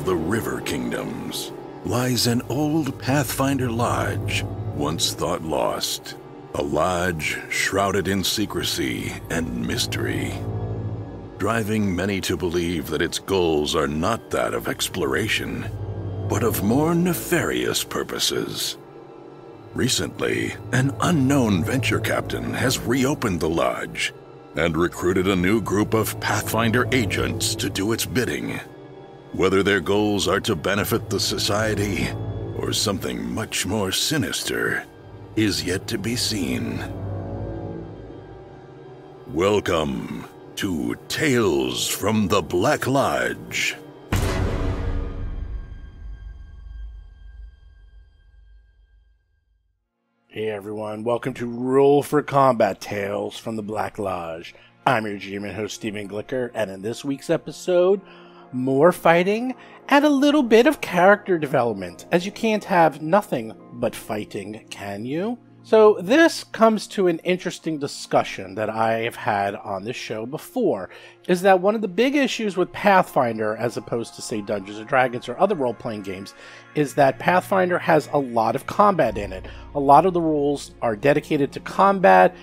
of the River Kingdoms lies an old Pathfinder lodge, once thought lost. A lodge shrouded in secrecy and mystery, driving many to believe that its goals are not that of exploration, but of more nefarious purposes. Recently, an unknown venture captain has reopened the lodge and recruited a new group of Pathfinder agents to do its bidding. Whether their goals are to benefit the society or something much more sinister is yet to be seen. Welcome to Tales from the Black Lodge. Hey everyone, welcome to Roll for Combat Tales from the Black Lodge. I'm your GM and host Stephen Glicker, and in this week's episode, more fighting and a little bit of character development, as you can't have nothing but fighting, can you? So this comes to an interesting discussion that I have had on this show before, is that one of the big issues with Pathfinder, as opposed to, say, Dungeons & Dragons or other role-playing games, is that Pathfinder has a lot of combat in it. A lot of the rules are dedicated to combat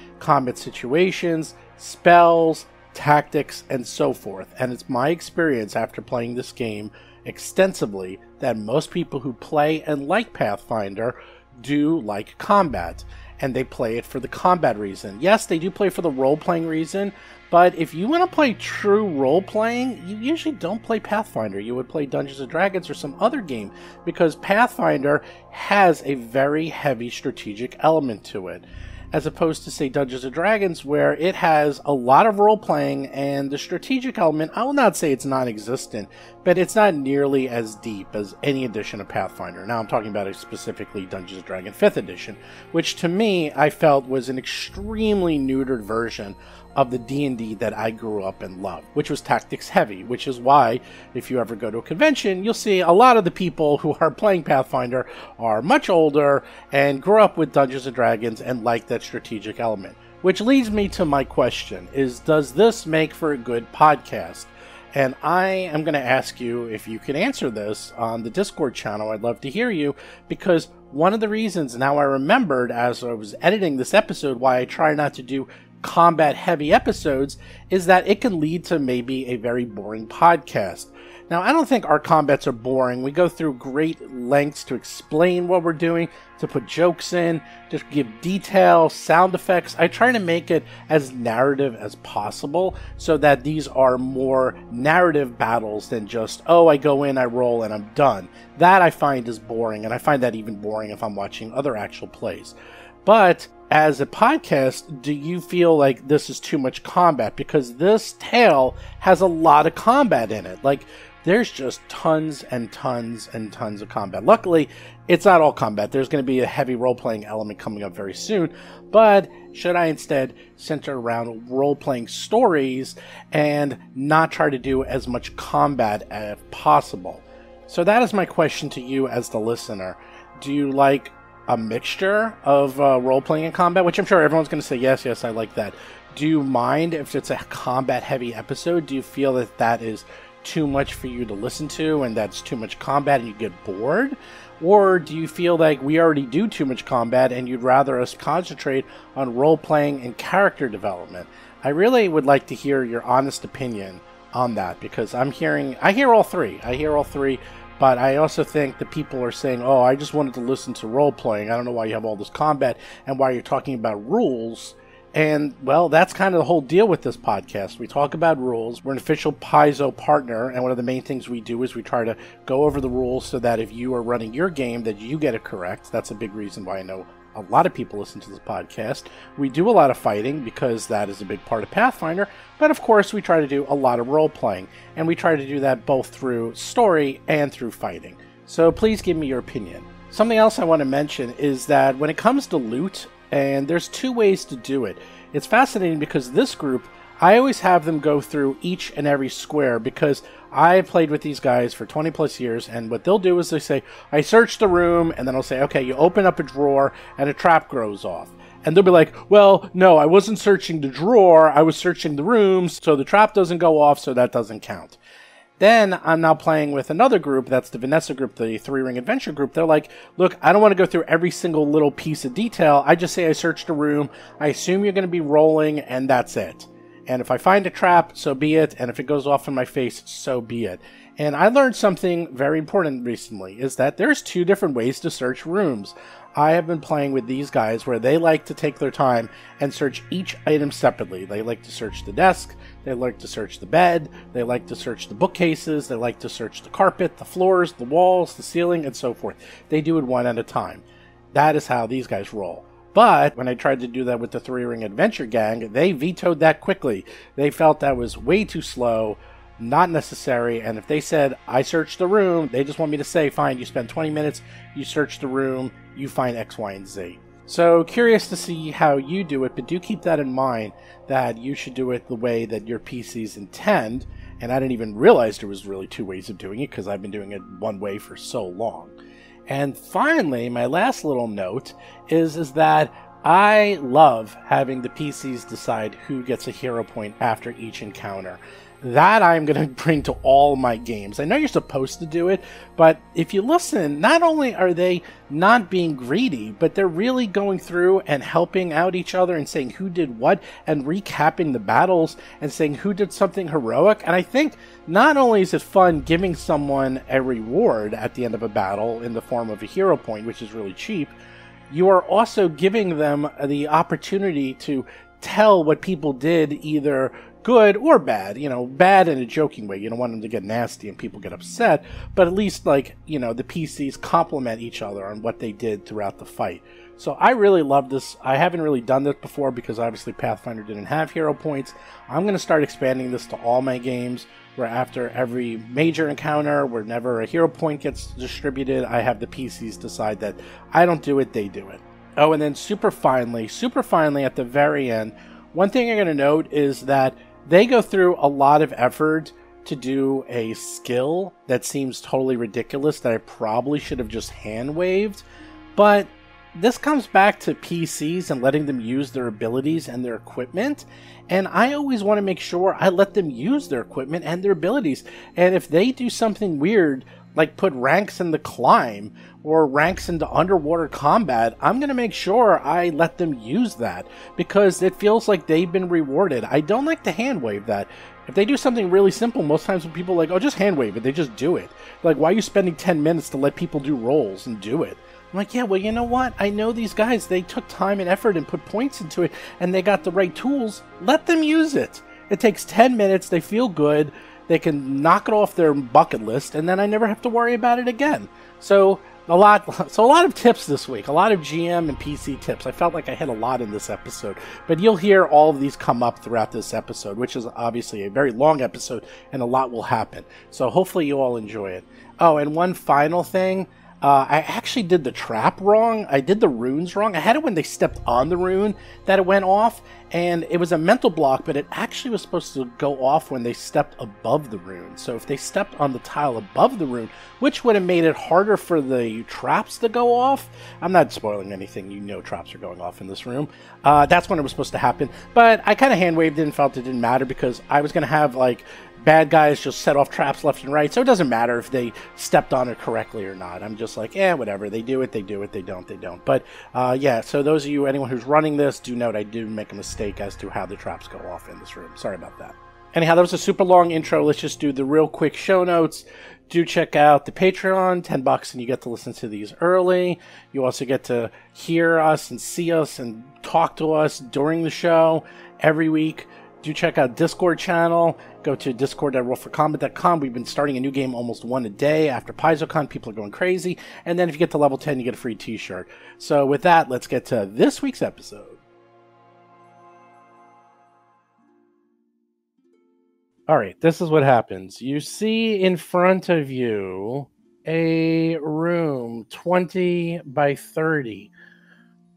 situations, spells, tactics, and so forth. And it's my experience after playing this game extensively that most people who play and like Pathfinder do like combat, and they play it for the combat reason. Yes, they do play for the role-playing reason, but if you want to play true role-playing, you usually don't play Pathfinder. You would play Dungeons & Dragons or some other game, because Pathfinder has a very heavy strategic element to it, as opposed to, say, Dungeons & Dragons, where it has a lot of role-playing, and the strategic element, I will not say it's non-existent, but it's not nearly as deep as any edition of Pathfinder. Now I'm talking about specifically Dungeons & Dragons 5th edition, which to me, I felt was an extremely neutered version of the D&D that I grew up and loved, which was tactics heavy, which is why, if you ever go to a convention, you'll see a lot of the people who are playing Pathfinder are much older and grew up with Dungeons & Dragons and like that strategic element. Which leads me to my question, is does this make for a good podcast? And I am going to ask you if you can answer this on the Discord channel. I'd love to hear you, because one of the reasons now I remembered as I was editing this episode why I try not to do combat heavy episodes is that it can lead to maybe a very boring podcast. Now, I don't think our combats are boring. We go through great lengths to explain what we're doing, to put jokes in, to give detail, sound effects. I try to make it as narrative as possible so that these are more narrative battles than just, oh, I go in, I roll, and I'm done. That I find is boring, and I find that even boring if I'm watching other actual plays. But as a podcast, do you feel like this is too much combat? Because this tale has a lot of combat in it. Like, there's just tons and tons and tons of combat. Luckily, it's not all combat. There's going to be a heavy role-playing element coming up very soon. But should I instead center around role-playing stories and not try to do as much combat as possible? So that is my question to you as the listener. Do you like a mixture of role-playing and combat? Which I'm sure everyone's going to say, yes, I like that. Do you mind if it's a combat-heavy episode? Do you feel that that is too much for you to listen to and that's too much combat and you get bored? Or do you feel like we already do too much combat and you'd rather us concentrate on role-playing and character development? I really would like to hear your honest opinion on that, because I hear all three, but I also think that people are saying, oh, I just wanted to listen to role-playing. I don't know why you have all this combat and why you're talking about rules. And, well, that's kind of the whole deal with this podcast. We talk about rules. We're an official Paizo partner, and one of the main things we do is we try to go over the rules so that if you are running your game, that you get it correct. That's a big reason why I know a lot of people listen to this podcast. We do a lot of fighting because that is a big part of Pathfinder, but of course we try to do a lot of role-playing, and we try to do that both through story and through fighting. So please give me your opinion. Something else I want to mention is that when it comes to loot, and there's two ways to do it. It's fascinating because this group, I always have them go through each and every square, because I played with these guys for 20 plus years, and what they'll do is they say, I search the room, and then I'll say, okay, you open up a drawer, and a trap grows off. And they'll be like, well, no, I wasn't searching the drawer, I was searching the rooms, so the trap doesn't go off, so that doesn't count. Then I'm now playing with another group, that's the Vanessa group, the 3-ring adventure group. They're like, look, I don't want to go through every single little piece of detail. I just say I searched a room, I assume you're going to be rolling, and that's it. And if I find a trap, so be it, and if it goes off in my face, so be it. And I learned something very important recently, is that there's 2 different ways to search rooms. I have been playing with these guys where they like to take their time and search each item separately. They like to search the desk, they like to search the bed, they like to search the bookcases, they like to search the carpet, the floors, the walls, the ceiling, and so forth. They do it one at a time. That is how these guys roll. But when I tried to do that with the 3-ring adventure gang, they vetoed that quickly. They felt that was way too slow, not necessary, and if they said, I searched the room, they just want me to say, fine, you spend 20 minutes, you search the room, you find X, Y, and Z. So, curious to see how you do it, but do keep that in mind, that you should do it the way that your PCs intend, and I didn't even realize there was really 2 ways of doing it, because I've been doing it one way for so long. And finally, my last little note is that I love having the PCs decide who gets a hero point after each encounter. That I'm going to bring to all my games. I know you're supposed to do it, but if you listen, not only are they not being greedy, but they're really going through and helping out each other and saying who did what and recapping the battles and saying who did something heroic. And I think not only is it fun giving someone a reward at the end of a battle in the form of a hero point, which is really cheap, you are also giving them the opportunity to tell what people did either good or bad, bad in a joking way. You don't want them to get nasty and people get upset, but at least the PCs compliment each other on what they did throughout the fight. So I really love this. I haven't really done this before because obviously Pathfinder didn't have hero points. I'm going to start expanding this to all my games, where after every major encounter, whenever a hero point gets distributed, I have the PCs decide that I don't do it, they do it. Oh, and then super finally at the very end, one thing I'm going to note is that they go through a lot of effort to do a skill that seems totally ridiculous that I probably should have just hand-waved, but this comes back to PCs and letting them use their abilities and their equipment, and I always want to make sure I let them use their equipment and their abilities, and if they do something weird, like put ranks in the climb or ranks into underwater combat, I'm going to make sure I let them use that because it feels like they've been rewarded. I don't like to hand wave that. If they do something really simple, most times when people are like, oh, just hand wave it, they just do it. Like, why are you spending 10 minutes to let people do rolls and do it? I'm like, yeah, well, you know what? I know these guys, they took time and effort and put points into it, and they got the right tools. Let them use it. It takes 10 minutes, they feel good, they can knock it off their bucket list, and then I never have to worry about it again. So a lot of tips this week, a lot of GM and PC tips. I felt like I hit a lot in this episode, but you'll hear all of these come up throughout this episode, which is obviously a very long episode, and a lot will happen. So hopefully you all enjoy it. Oh, and one final thing. I actually did the trap wrong. I did the runes wrong. I had it when they stepped on the rune that it went off, and it was a mental block, but it actually was supposed to go off when they stepped above the rune. So if they stepped on the tile above the rune, which would have made it harder for the traps to go off. I'm not spoiling anything. You know traps are going off in this room. That's when it was supposed to happen. But I kind of hand-waved it and felt it didn't matter because I was going to have, bad guys just set off traps left and right, so it doesn't matter if they stepped on it correctly or not. I'm just like, whatever. They do it, they do it. They don't, they don't. But, so those of you, anyone who's running this, do note I do make a mistake as to how the traps go off in this room. Sorry about that. Anyhow, that was a super long intro. Let's just do the real quick show notes. Do check out the Patreon, $10, and you get to listen to these early. You also get to hear us and see us and talk to us during the show every week. Do check out Discord channel. Go to discord.rollforcombat.com. We've been starting a new game almost one a day. After PaizoCon, people are going crazy. And then if you get to level 10, you get a free t-shirt. So with that, let's get to this week's episode. All right, this is what happens. You see in front of you a room 20 by 30.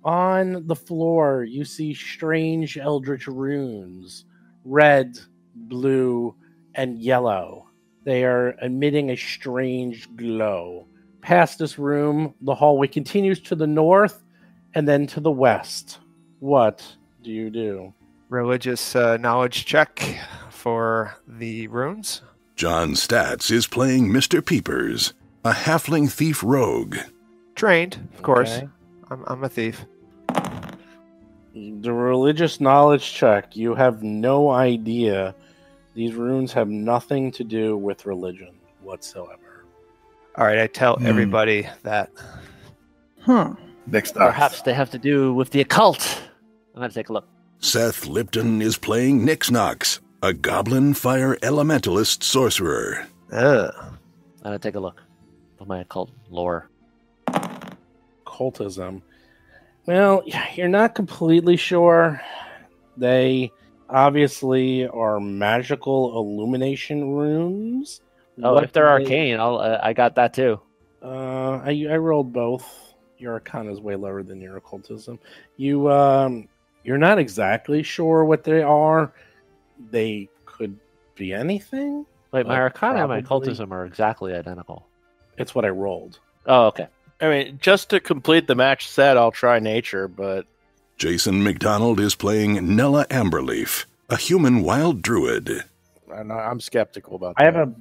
On the floor, you see strange eldritch runes. Red, blue, and yellow. They are emitting a strange glow. Past this room, the hallway continues to the north and then to the west. What do you do? Religious knowledge check for the runes. John Statz is playing Mr. Peepers, a halfling thief rogue. Trained, of course. Okay. I'm a thief. The religious knowledge check. You have no idea. These runes have nothing to do with religion whatsoever. All right, I tell everybody that. Next up. Perhaps they have to do with the occult. I'm going to take a look. Seth Lipton is playing Nixnox, a goblin fire elementalist sorcerer. Ugh. I'm going to take a look at my occult lore. Cultism. Well, you're not completely sure. They obviously are magical illumination runes. Oh, if they're arcane, I got that too. I rolled both. Your arcana is way lower than your occultism. You're not exactly sure what they are. They could be anything. Wait, my arcana and my probably. occultism are exactly identical. It's what I rolled. Oh, okay. I mean, just to complete the match set, I'll try nature, but... Jason McDonald is playing Nella Amberleaf, a human wild druid. I'm skeptical about that. I have a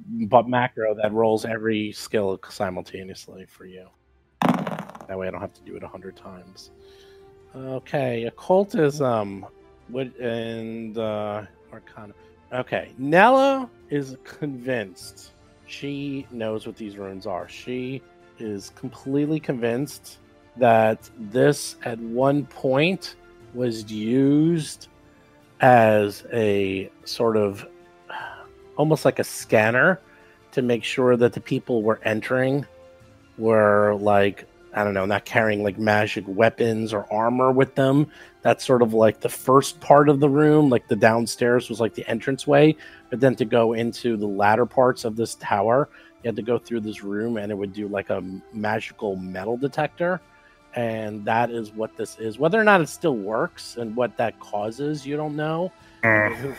macro that rolls every skill simultaneously for you. That way I don't have to do it 100 times. Okay, occultism. Arcana. Okay, Nella is convinced. She knows what these runes are. She is completely convinced that this at one point was used as a sort of almost like a scanner to make sure that the people were entering were like, I don't know, not carrying like magic weapons or armor with them. That's sort of like the first part of the room, like the downstairs was like the entranceway, but then to go into the latter parts of this tower, you had to go through this room and it would do like a magical metal detector. And that is what this is. Whether or not it still works and what that causes, you don't know.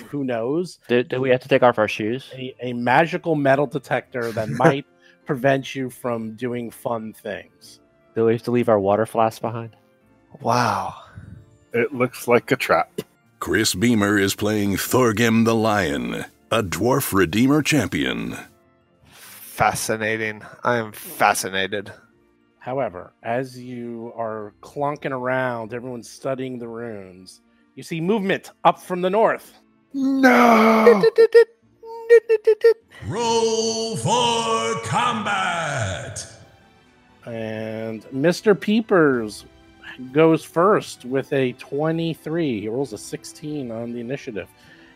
Who knows? Do we have to take off our shoes? A magical metal detector that might prevent you from doing fun things. Do we have to leave our water flasks behind? Wow. It looks like a trap. Chris Beamer is playing Thorgrim the Lion, a dwarf redeemer champion. Fascinating. I am fascinated. However, as you are clunking around, everyone's studying the runes, you see movement up from the north. No! Roll for combat! And Mr. Peepers goes first with a 23. He rolls a 16 on the initiative.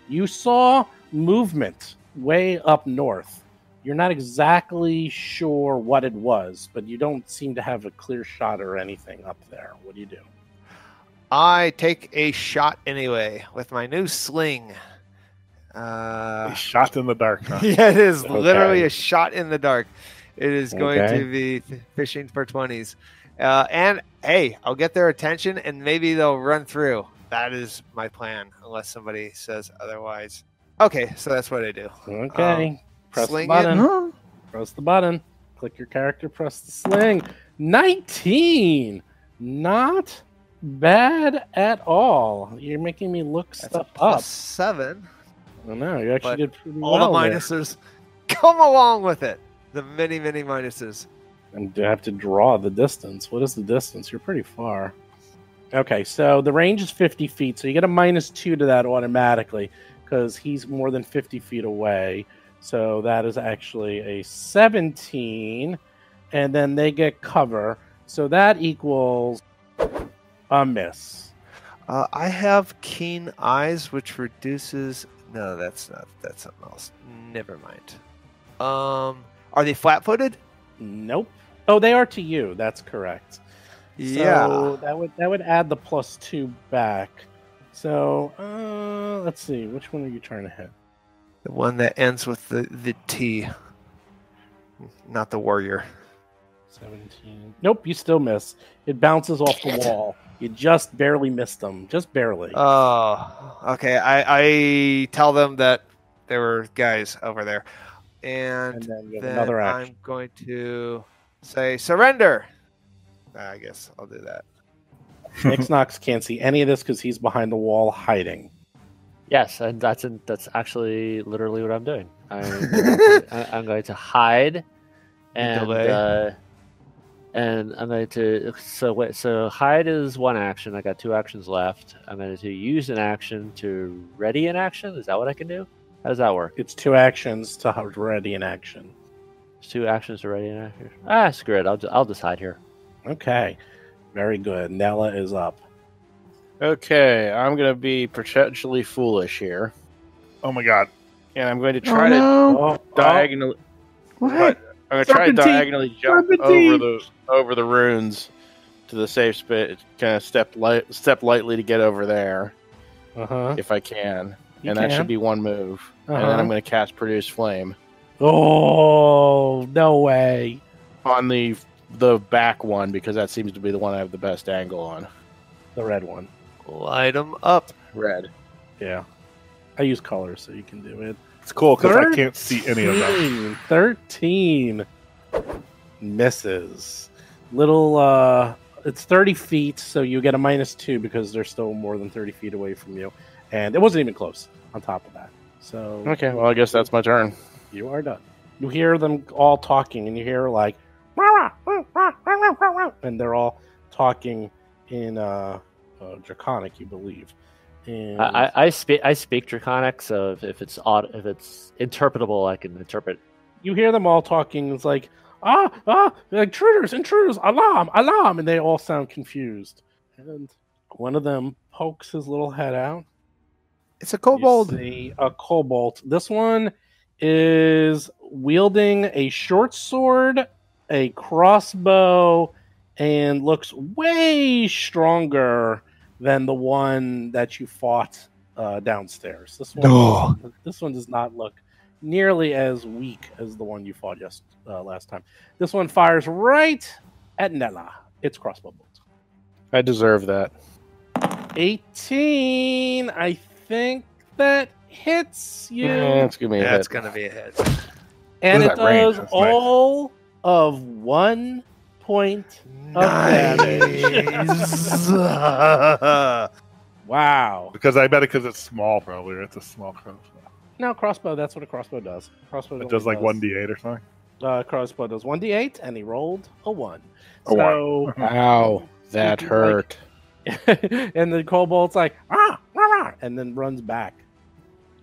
You saw movement way up north. You're not exactly sure what it was, but you don't seem to have a clear shot or anything up there. What do you do? I take a shot anyway with my new sling. A shot in the dark. Huh? Yeah, it is Okay. literally a shot in the dark. It is going Okay. to be fishing for 20s. And hey, I'll get their attention and maybe they'll run through. That is my plan, unless somebody says otherwise. Okay, so that's what I do. Okay. Press the sling button. it. Press the button. Click your character. Press the sling. 19. Not bad at all. You're making me look That's stuff a up. +7. I know. You actually But did pretty All well the there. minuses come along with it. The many, many minuses. And do I have to draw the distance? What is the distance? You're pretty far. Okay, so the range is 50 feet, so you get a -2 to that automatically because he's more than 50 feet away. So that is actually a 17, and then they get cover. So that equals a miss. I have keen eyes, which reduces. No, that's not. That's something else. Never mind. Are they flat-footed? Nope. Oh, they are to you. That's correct. Yeah. So that would add the +2 back. So let's see. Which one are you trying to hit? The one that ends with the T, not the warrior. 17. Nope, you still miss. It bounces off the wall. You just barely missed them. Just barely. Oh, okay. I tell them that there were guys over there, and then you have then another action. I'm going to say surrender. I guess I'll do that. Ixnox can't see any of this because he's behind the wall hiding. Yes, and that's actually literally what I'm doing. I'm going to hide, and delay. and I'm going to so hide is one action. I got 2 actions left. I'm going to use an action to ready an action. Is that what I can do? How does that work? It's 2 actions to ready an action. There's 2 actions to ready an action. Screw it. I'll just hide here. Okay, very good. Nella is up. Okay, I'm going to be potentially foolish here. Oh my god. And I'm going to try Oh, diagonally. What? I'm going to try to Serpentine! diagonally jump over the runes to the safe space. Kind of step lightly to get over there if I can. And that should be 1 move. And then I'm going to cast Produce Flame. Oh, no way. On the back one, because that seems to be the one I have the best angle on. The red one. Light them up. Red. Yeah. I use colors so you can do it. It's cool because I can't see any of them. 13 misses. Little, it's 30 feet, so you get a -2 because they're still more than 30 feet away from you. And it wasn't even close on top of that. So Okay, well, I guess that's my turn. you are done. You hear them all talking, and you hear like, and they're all talking in Draconic, you believe. And I speak Draconic, so if it's interpretable, I can interpret. you hear them all talking. It's like, intruders, alarm, and they all sound confused. And one of them pokes his little head out. It's a kobold. You see a kobold. This one is wielding a short sword, a crossbow, and looks way stronger than the one that you fought downstairs. This one does not look nearly as weak as the one you fought last time. This one fires right at Nella. It's crossbow bolt. I deserve that. 18. I think that hits you. Yeah, it's gonna be a hit. It's going to be a hit. And What it is that range? does That's all of 1 point of damage. Wow. Because I bet because it's small, probably. It's a small crossbow. No, crossbow, that's what a crossbow does. Crossbow It does like 1d8 or something. Crossbow does 1d8, and he rolled a 1. A one. Ow, that hurt. And the kobold's like, and then runs back.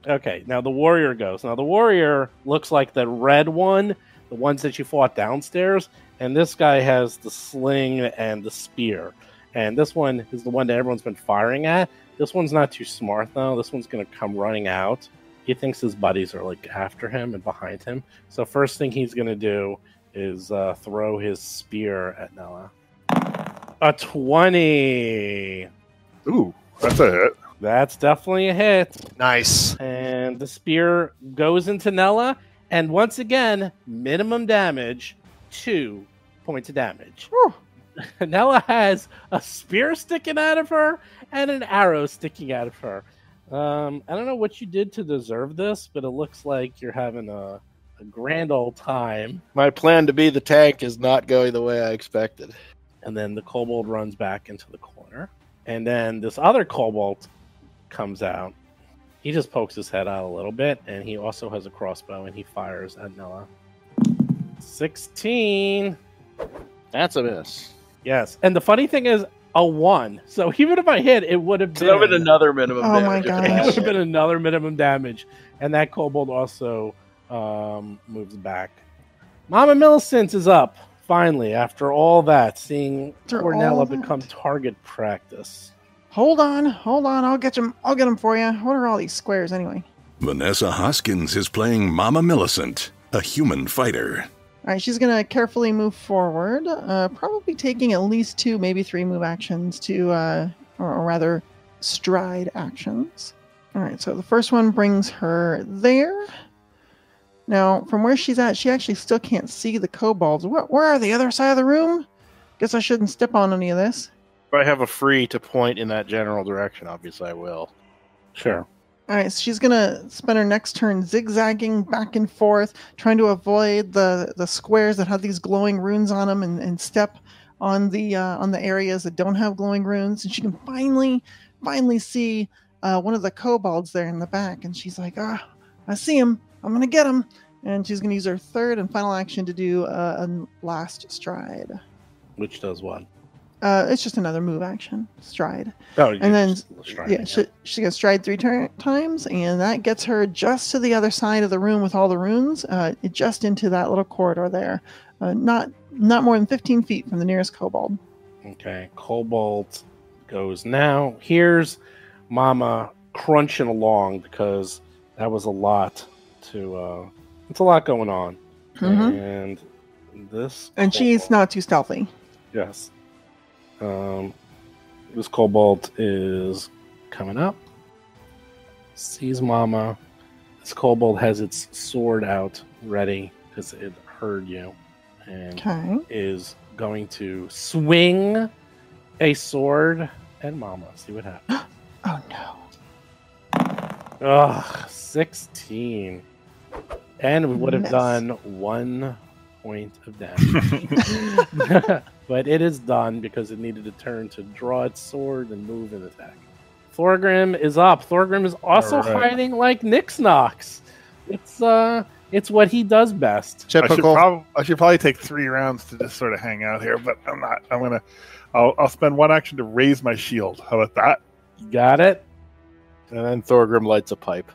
Okay, now the warrior goes. Now the warrior looks like the red one, the ones that you fought downstairs, and this guy has the sling and the spear. And this one is the one that everyone's been firing at. This one's not too smart, though. This one's going to come running out. He thinks his buddies are like after him and behind him. So first thing he's going to do is throw his spear at Nella. A 20. Ooh, that's a hit. That's definitely a hit. Nice. And the spear goes into Nella. And once again, minimum damage, 2 points of damage. Nella has a spear sticking out of her and an arrow sticking out of her. I don't know what you did to deserve this, but it looks like you're having a grand old time. My plan to be the tank is not going the way I expected. And then the kobold runs back into the corner. And then this other kobold comes out. He just pokes his head out a little bit, and he also has a crossbow, and he fires at Nella. 16. That's a miss. Yes. And the funny thing is, a 1. So even if I hit, it would have been... That would have been another minimum Oh damage. my gosh. It would have been another minimum damage. And that kobold also moves back. Mama Millicent is up, finally, after all that, seeing After Cornella all that? become target practice. Hold on. I'll get them for you. What are all these squares anyway? Vanessa Hoskins is playing Mama Millicent, a human fighter. All right, she's gonna carefully move forward, probably taking at least 2, maybe 3 move actions or rather, stride actions. All right, so the first one brings her there. Now, from where she's at, she actually still can't see the kobolds. Where are the other side of the room? Guess I shouldn't step on any of this. If I have a free to point in that general direction, obviously I will. Sure. All right, so she's gonna spend her next turn zigzagging back and forth, trying to avoid the squares that have these glowing runes on them, and step on the areas that don't have glowing runes. And she can finally see one of the kobolds there in the back, and she's like, I see him. I'm going to get him. And she's going to use her third and final action to do a last stride. Which does what? It's just another move action, stride. Oh, and then she gets stride 3 times, and that gets her just to the other side of the room with all the runes, just into that little corridor there. Not more than 15 feet from the nearest kobold. Okay, kobold goes now. Here's Mama crunching along because that was a lot to. It's a lot going on, and this. And she's not too stealthy. Yes. This kobold is coming up. Sees Mama. This kobold has its sword out, ready because it heard you, and is going to swing a sword at Mama. See what happens. Oh no! Ugh, 16, and we would have done 1 point of damage. But it is done because it needed a turn to draw its sword and move and attack. Thorgrim is up. Thorgrim is also fighting like Nix Nox. It's what he does best. Typical. I should probably take 3 rounds to just sort of hang out here, but I'm not. I'll spend 1 action to raise my shield. How about that? You got it. And then Thorgrim lights a pipe.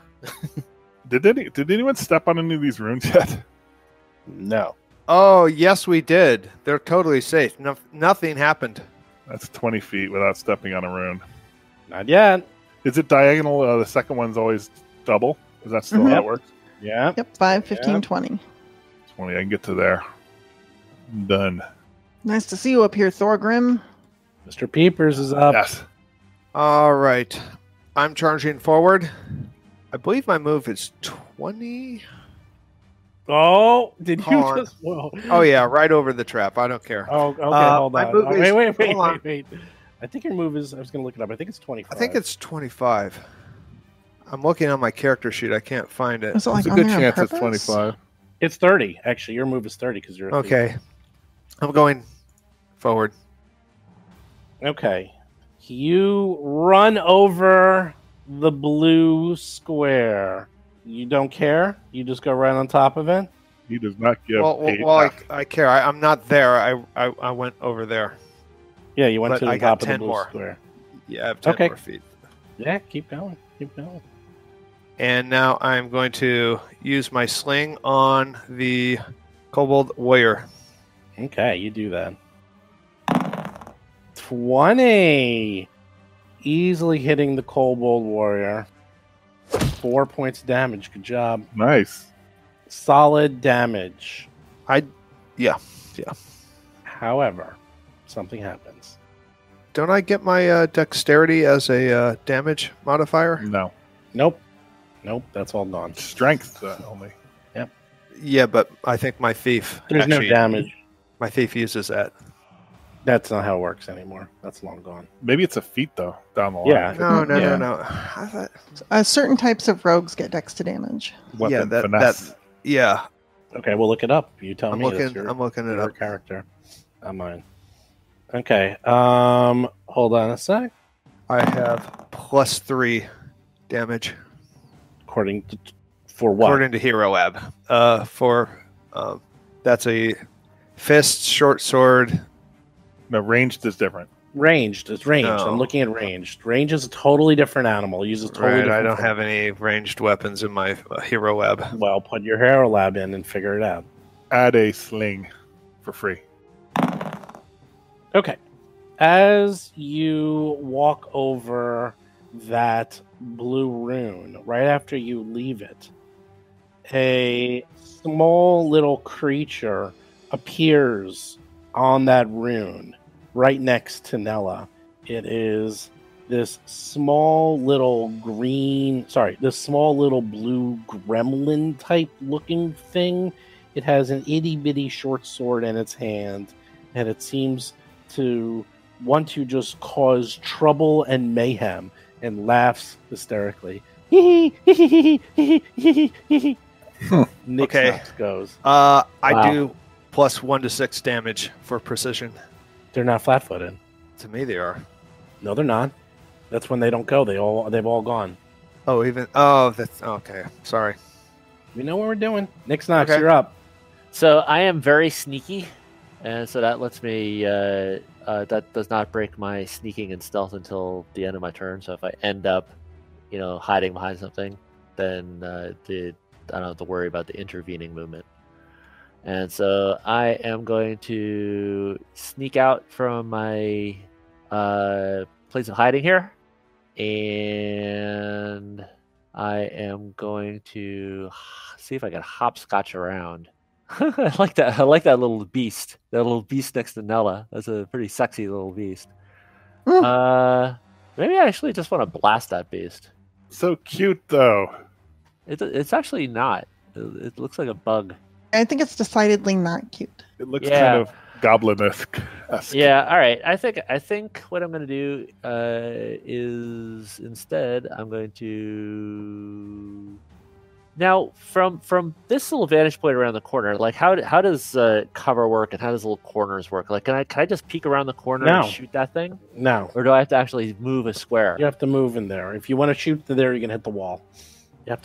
Did anyone step on any of these runes yet? No. Oh, yes, we did. They're totally safe. Nothing happened. That's 20 feet without stepping on a rune. Not yet. Is it diagonal? The second one's always double? Is that still how it works? Yeah. Yep, 5, 15, 20. 20. I can get to there. I'm done. Nice to see you up here, Thorgrim. Mr. Peepers is up. Yes. All right. I'm charging forward. I believe my move is 20. Oh, did you Hold on. just? Whoa. Oh, yeah, right over the trap. I don't care. Oh, okay, hold my on. move is- Wait. I think your move is, I was going to look it up. I think it's 25. I think it's 25. I'm looking on my character sheet. I can't find it. Is it like There's a on good there on chance it's purpose? 25. It's 30. Actually, your move is 30 because you're a thief. Okay. I'm going forward. Okay. You run over the blue square. You don't care? You just go right on top of it? He does not give I care. I'm not there. I went over there. Yeah, you went But to the I got top of the 10 blue more. square. Yeah, I have 10 Okay. more feet. Yeah, keep going. Keep going. And now I'm going to use my sling on the Kobold Warrior. Okay, you do that. 20! Easily hitting the Kobold Warrior. 4 points of damage. Good job. Nice. Solid damage. Yeah. However, something happens. Don't I get my dexterity as a damage modifier? No. Nope, that's all gone. Strength only. Yeah, but I think my thief. There's no damage. My thief uses that. That's not how it works anymore. That's long gone. Maybe it's a feat, though, down the line. Yeah. No. I thought, Certain types of rogues get dex to damage. Weapon yeah, finesse. yeah. Okay, we'll look it up. You tell I'm me. looking. It's your, I'm looking it your up. character, not mine. Okay. Hold on a sec. I have +3 damage According to for what? according to Hero Lab. That's a fist, short sword. No, ranged is different. Ranged. It's ranged. No. I'm looking at ranged. Range is a totally different animal. It uses totally Right. different I don't thing. have any ranged weapons in my Hero Lab. Well, put your Hero Lab in and figure it out. Add a sling for free. Okay. As you walk over that blue rune, right after you leave it, a small little creature appears on that rune right next to Nella. It is this small little blue gremlin type looking thing. It has an itty bitty short sword in its hand, and it seems to want to just cause trouble and mayhem, and laughs hysterically. Nick Okay. Knox goes. I Wow. do +1 to 6 damage for precision. They're not flat-footed. To me, they are. No, they're not. That's when they don't go. They've all gone. Oh, that's okay. Sorry. We know what we're doing. Nick Knox, Okay. you're up. So I am very sneaky, and so that lets me. That does not break my sneaking and stealth until the end of my turn. So if I end up, hiding behind something, then I don't have to worry about the intervening movement. And so I am going to sneak out from my place of hiding here, and I am going to see if I can hopscotch around. I like that. I like that little beast. That little beast next to Nella. That's a pretty sexy little beast. Maybe I actually just want to blast that beast. So cute, though. It's actually not. It looks like a bug. I think it's decidedly not cute. It looks kind of goblin-esque. Yeah. All right. I think what I'm going to do is instead I'm going to now from this little vantage point around the corner. Like how does cover work and how does little corners work? Like can I just peek around the corner and shoot that thing? No. Or do I have to actually move a square? You have to move in there. If you want to shoot there, you're gonna hit the wall.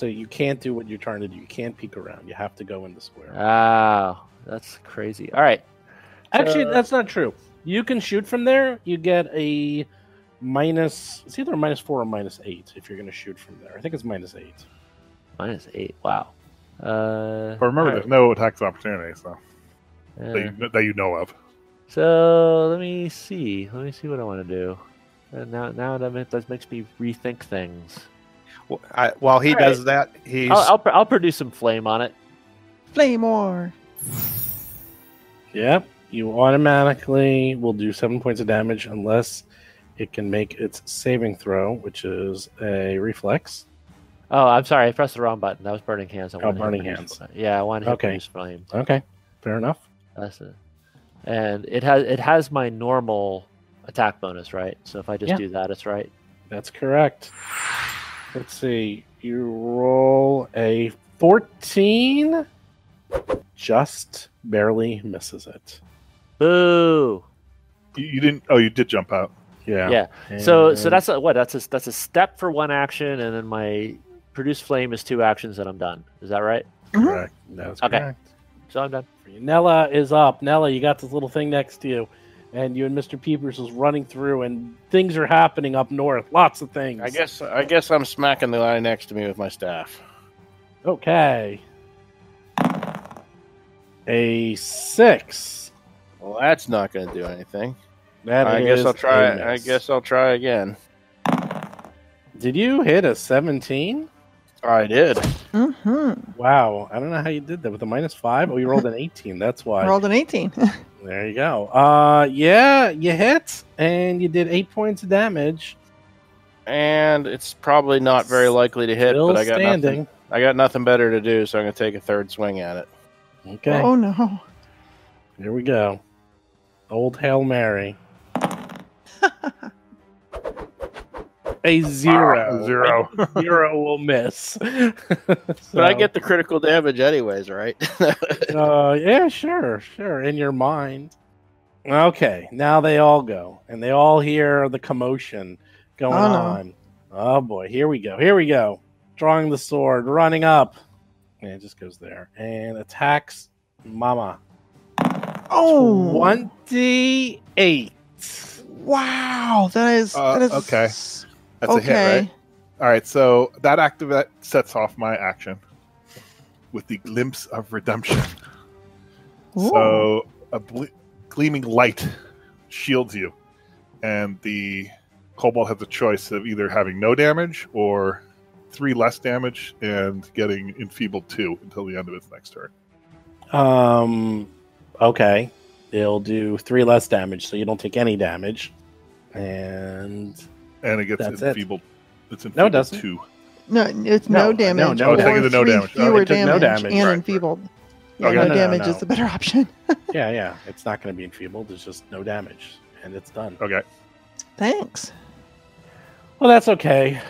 You can't do what you're trying to do. You can't peek around. You have to go in the square. Oh, that's crazy. All right. Actually, that's not true. You can shoot from there. You get a minus. It's either a -4 or -8 if you're going to shoot from there. I think it's -8. -8. Wow. But remember, there's no attacks of opportunity, so that you know of. So let me see. Let me see what I want to do. Now that makes me rethink things. While he does that, I'll produce some flame on it. Flame war. Yep. You automatically will do 7 points of damage unless it can make its saving throw, which is a reflex. Oh, I'm sorry. I pressed the wrong button. That was burning hands. Burning hands. Yeah, I wanted to produce flame. Okay, fair enough. That's it. And it has my normal attack bonus, right? So if I just do that, it's right. That's correct. Let's see. You roll a 14. Just barely misses it. Boo! You didn't. Oh, you did jump out. Yeah. So that's a step for one action, and then my produce flame is 2 actions, and I'm done. Is that right? Correct. That's correct. Okay. So I'm done. Nella is up. Nella, you got this little thing next to you, and you and Mr. Peepers is running through, and things are happening up north. Lots of things. I guess I'm smacking the guy next to me with my staff. Okay. A 6. Well, that's not going to do anything. I guess I'll try again. Did you hit a 17? I did. Mm-hmm. Wow. I don't know how you did that with a -5. Oh, you rolled an 18. That's why. Rolled an 18. There you go. Yeah, you hit, and you did 8 points of damage. And it's probably not very likely to hit, Still but I got standing. nothing. I got nothing better to do, so I'm going to take a third swing at it. Okay. Oh no. Here we go. Old Hail Mary. A 0. 0. 0 will miss. But I get the critical damage anyways, right? Yeah, sure. In your mind. Okay, now they all go, and they all hear the commotion going on. Oh boy, here we go. Drawing the sword, running up. And it just goes there. And attacks Mama. Oh! 28. Wow, that is okay. That's a hit, right? All right, so that sets off my action with the glimpse of redemption. Ooh. So a gleaming light shields you, and the kobold has a choice of either having no damage or 3 less damage and getting enfeebled 2 until the end of its next turn. Okay. It'll do 3 less damage, so you don't take any damage. And it gets that's enfeebled. It's enfeebled No, it doesn't. 2. No, it's no damage. no, or taking the no 3 damage. fewer it took no damage. and Right, enfeebled. right. Yeah, Okay. no damage is the better option. yeah. It's not going to be enfeebled. It's just no damage. And it's done. Okay. Thanks. Well, that's okay.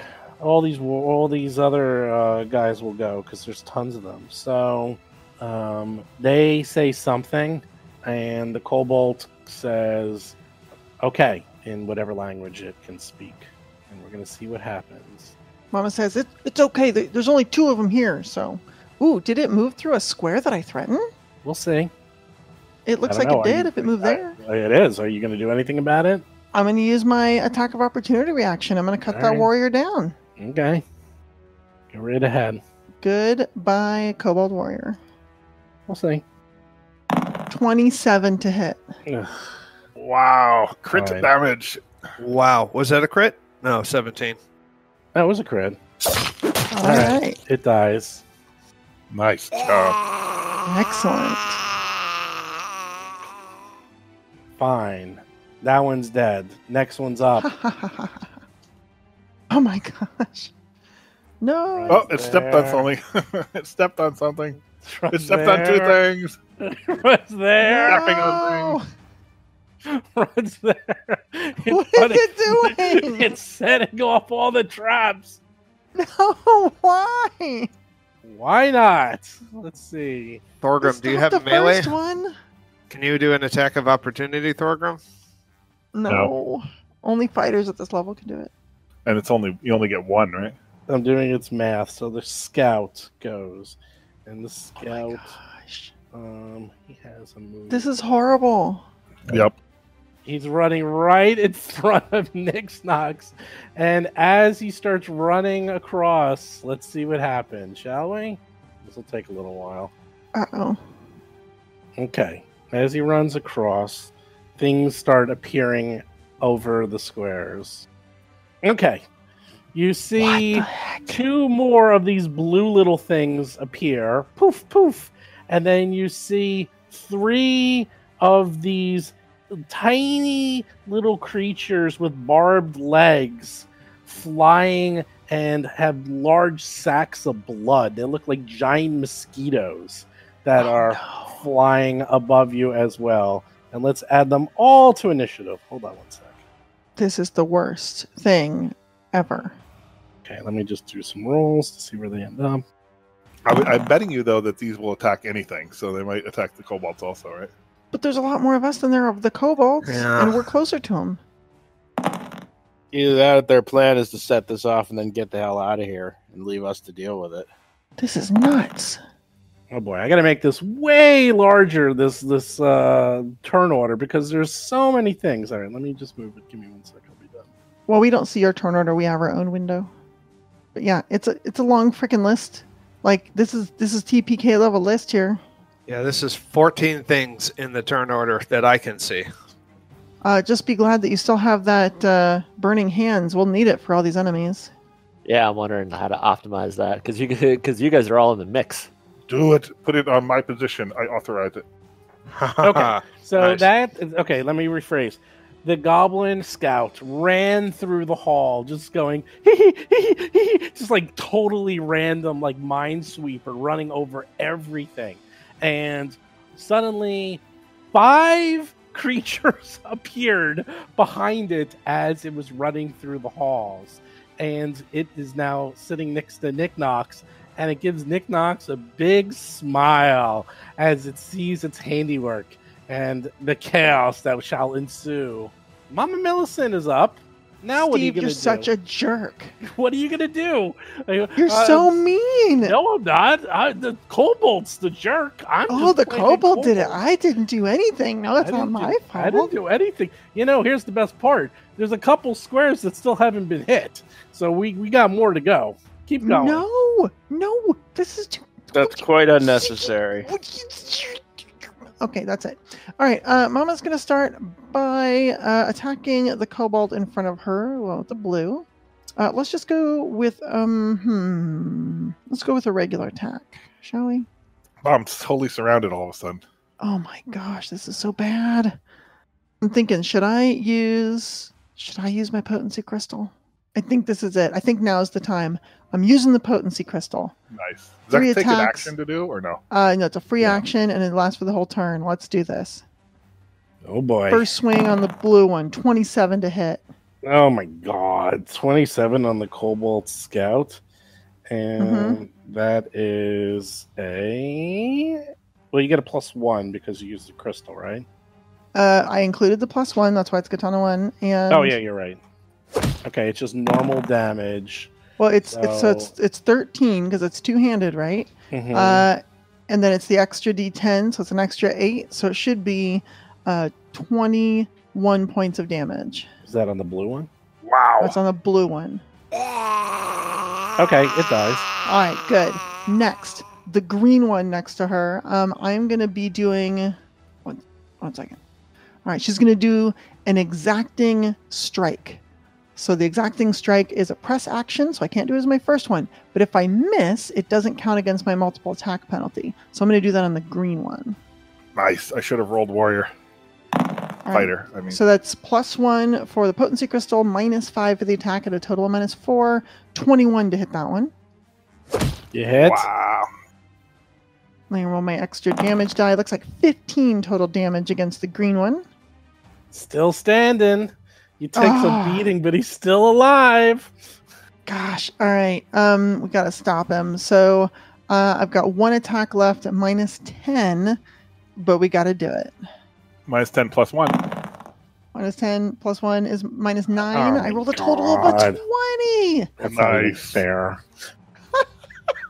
All these other guys will go because there's tons of them. So they say something, and the kobold says, "Okay," in whatever language it can speak, and we're gonna see what happens. Mama says it's okay. There's only 2 of them here, so Ooh, did it move through a square that I threatened? We'll see. It looks I don't like know. it did if it moved there. It is. Are you going to do anything about it? I'm going to use my attack of opportunity reaction. I'm going to cut that warrior down. Okay. Go right ahead. Goodbye, Kobold Warrior. We'll see. 27 to hit. Wow. Crit All right. damage. Wow. Was that a crit? No, 17. That was a crit. All right. It dies. Nice job. Excellent. Fine. That one's dead. Next one's up. Oh my gosh. No. Oh, it stepped on something. It stepped on something. It stepped on two things. What's there? Stepping on things. What's there? What is it doing? It's setting off all the traps. No, why? Why not? Let's see. Thorgrim, do you Stop have the melee? First one? Can you do an attack of opportunity, Thorgrim? No. Only fighters at this level can do it. And you only get one, right? I'm doing its math. So the scout goes, and the scout, he has a move. This is horrible. Yep. He's running right in front of Nixnox, and as he starts running across, let's see what happens, shall we? This will take a little while. Uh-oh. Okay. As he runs across, things start appearing over the squares. Okay. You see two more of these blue little things appear. Poof, poof. And then you see three of these tiny little creatures with barbed legs flying and have large sacks of blood. They look like giant mosquitoes that are flying above you as well. And let's add them all to initiative. Hold on one sec. This is the worst thing ever. Okay, let me just do some rolls to see where they end up. I'm betting you, though, that these will attack anything, so they might attack the kobolds also, right? But there's a lot more of us than there are of the kobolds, and we're closer to them. Either that or their plan is to set this off and then get the hell out of here and leave us to deal with it. This is nuts. Oh boy, I got to make this way larger, this turn order, because there's so many things. All right, let me just move it. Give me 1 sec. I'll be done. Well, we don't see your turn order. We have our own window. But yeah, it's a long freaking list. Like this is TPK level list here. Yeah, this is 14 things in the turn order that I can see. Just be glad that you still have that burning hands. We'll need it for all these enemies. Yeah, I'm wondering how to optimize that because you guys are all in the mix. Do it. Put it on my position. I authorize it. Okay, so Nice. okay, let me rephrase. The goblin scout ran through the hall, just going, just like totally random, like minesweeper, running over everything. And suddenly, 5 creatures appeared behind it as it was running through the halls. And it is now sitting next to Nick Knox, and it gives Nick Knox a big smile as it sees its handiwork and the chaos that shall ensue. Mama Millicent is up. Now what are you Steve, going to do? you're such a jerk. What are you going to do? You're so mean. No, I'm not. The kobold's the jerk. The kobold did it. I didn't do anything. No, it's not my fault. I didn't do anything. Here's the best part. There's a couple squares that still haven't been hit. So we got more to go. Keep going. No. This is too... That's quite unnecessary. Okay, that's it. All right, Mama's going to start by attacking the kobold in front of her. Well, the blue. Let's just go with let's go with a regular attack, shall we? I'm totally surrounded all of a sudden. Oh my gosh, this is so bad. I'm thinking, should I use my potency crystal? I think this is it. I think now is the time. I'm using the potency crystal. Nice. Does that 3 take an attacks. action to do or no? No, it's a free action and it lasts for the whole turn. Let's do this. Oh boy. First swing on the blue one, 27 to hit. Oh my god. 27 on the Kobold Scout. And that is well, you get a +1 because you used the crystal, right? I included the +1, that's why it's Katana 1. And oh yeah, you're right. Okay, it's just normal damage. Well, it's 13 because it's two-handed, right? Mhm. And then it's the extra D10, so it's an extra 8. So it should be 21 points of damage. Is that on the blue one? Wow. That's on the blue one. Okay, it does. All right, good. Next, the green one next to her. I'm going to be doing... One second. All right, she's going to do an exacting strike. So the exacting strike is a press action, so I can't do it as my first one. But if I miss, it doesn't count against my multiple attack penalty. So I'm going to do that on the green one. Nice. I should have rolled warrior. Fighter, I mean. So that's +1 for the potency crystal, -5 for the attack at a total of -4. 21 to hit that one. You hit. Wow. Let me roll my extra damage die. It looks like 15 total damage against the green one. Still standing. He takes a beating, but he's still alive. Gosh. All right. We got to stop him. So I've got one attack left at -10, but we got to do it. -10 plus 1. -10 plus 1 is -9. Oh I rolled a total of a 20. That's not even Nice. fair.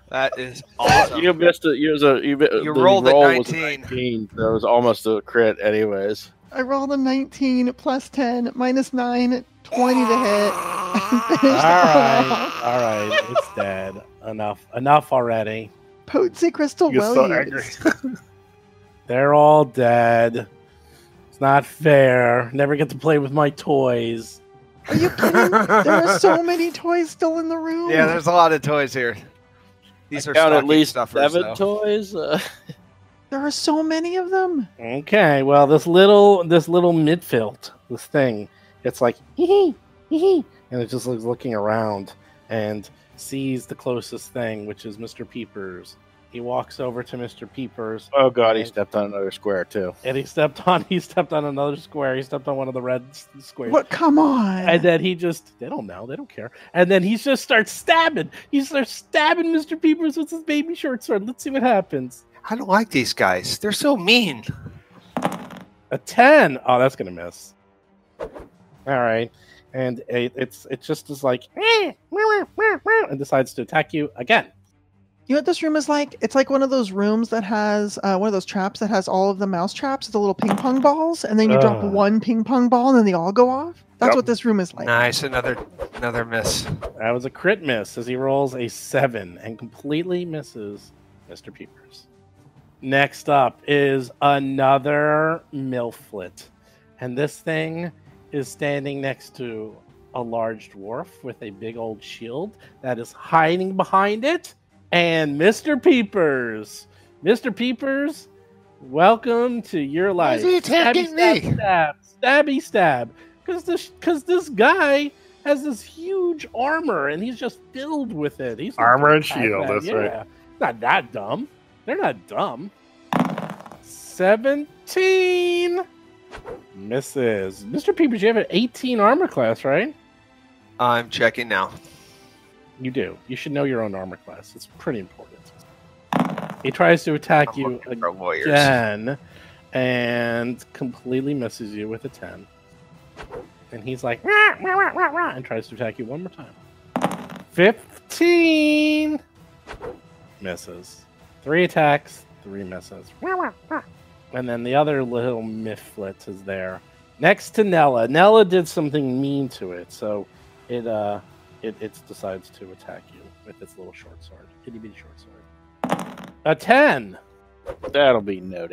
That is awesome. You missed it. You rolled a roll was 19. That was almost a crit, anyways. I rolled a 19 plus 10 -9, 20 to hit. All right, it's dead. Enough already. Potency crystal, You're well so used. angry. They're all dead. It's not fair. Never get to play with my toys. Are you kidding? There are so many toys still in the room. Yeah, there's a lot of toys here. These are Count at stocking least stuffers, 7 though. toys. There are so many of them. Okay, well, this little midfield, this thing, it's like hee hee, and it just looks looking around and sees the closest thing, which is Mr. Peepers. He walks over to Mr. Peepers. Oh god, he stepped on another square too. And he stepped on another square. He stepped on one of the red squares. What? Come on. And then they don't know, they don't care. And then he just starts stabbing. He starts stabbing Mr. Peepers with his baby short sword. Let's see what happens. I don't like these guys. They're so mean. A 10. Oh, that's gonna miss. All right, and it just is like and decides to attack you again. You know what this room is like? It's like one of those rooms that has one of those traps that has all of the mouse traps, the little ping pong balls, and then you drop one ping pong ball and then they all go off. That's what this room is like. Nice, another miss. That was a crit miss as he rolls a 7 and completely misses Mr. Peepers. Next up is another Milflet. And this thing is standing next to a large dwarf with a big old shield that is hiding behind it. And Mr. Peepers. Mr. Peepers, welcome to your life. Why is he attacking me? Stabby stab. Because this guy has this huge armor and he's just filled with it. He's Armor and shield, that's right. Not that dumb. They're not dumb. 17 misses. Mr. Peepers, you have an 18 armor class, right? I'm checking now. You do. You should know your own armor class. It's pretty important. He tries to attack you again and completely misses you with a 10. And he's like, rah, rah, rah, rah, rah, and tries to attack you one more time. 15 misses. 3 attacks, 3 misses. And then the other little Mifflet is there. Next to Nella. Nella did something mean to it, so it decides to attack you with its little short sword. Itty bitty short sword. A 10! That'll be no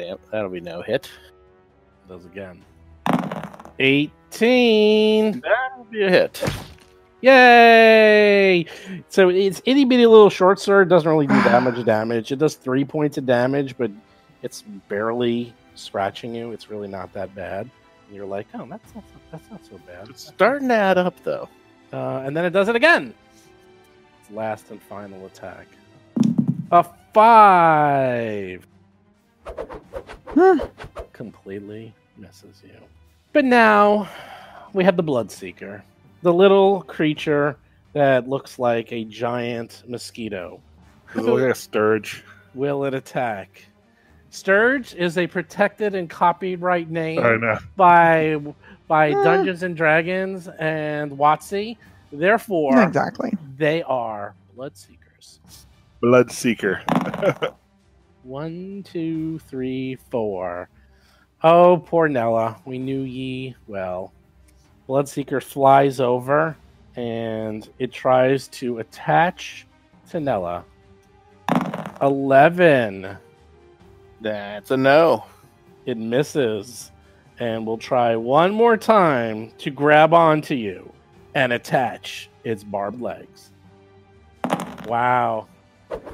hit. Does again. 18! That'll be a hit. Yay! So it's itty bitty little short sword. Doesn't really do damage. It does 3 points of damage, but it's barely scratching you. It's really not that bad. And you're like, oh, that's not so bad. It's starting to add up, though. And then it does it again. Its last and final attack. A 5! Completely misses you. But now we have the Bloodseeker. The little creature that looks like a giant mosquito. Does it look like a Sturge? Will it attack? Sturge is a protected and copyright name I know. by Dungeons and Dragons and WotC. Therefore, Exactly. they are Bloodseekers. Bloodseeker. 1, 2, 3, 4. Oh, poor Nella. We knew ye well. Bloodseeker flies over, and it tries to attach to Nella. 11. That's a no. It misses. And we'll try one more time to grab onto you and attach its barbed legs. Wow.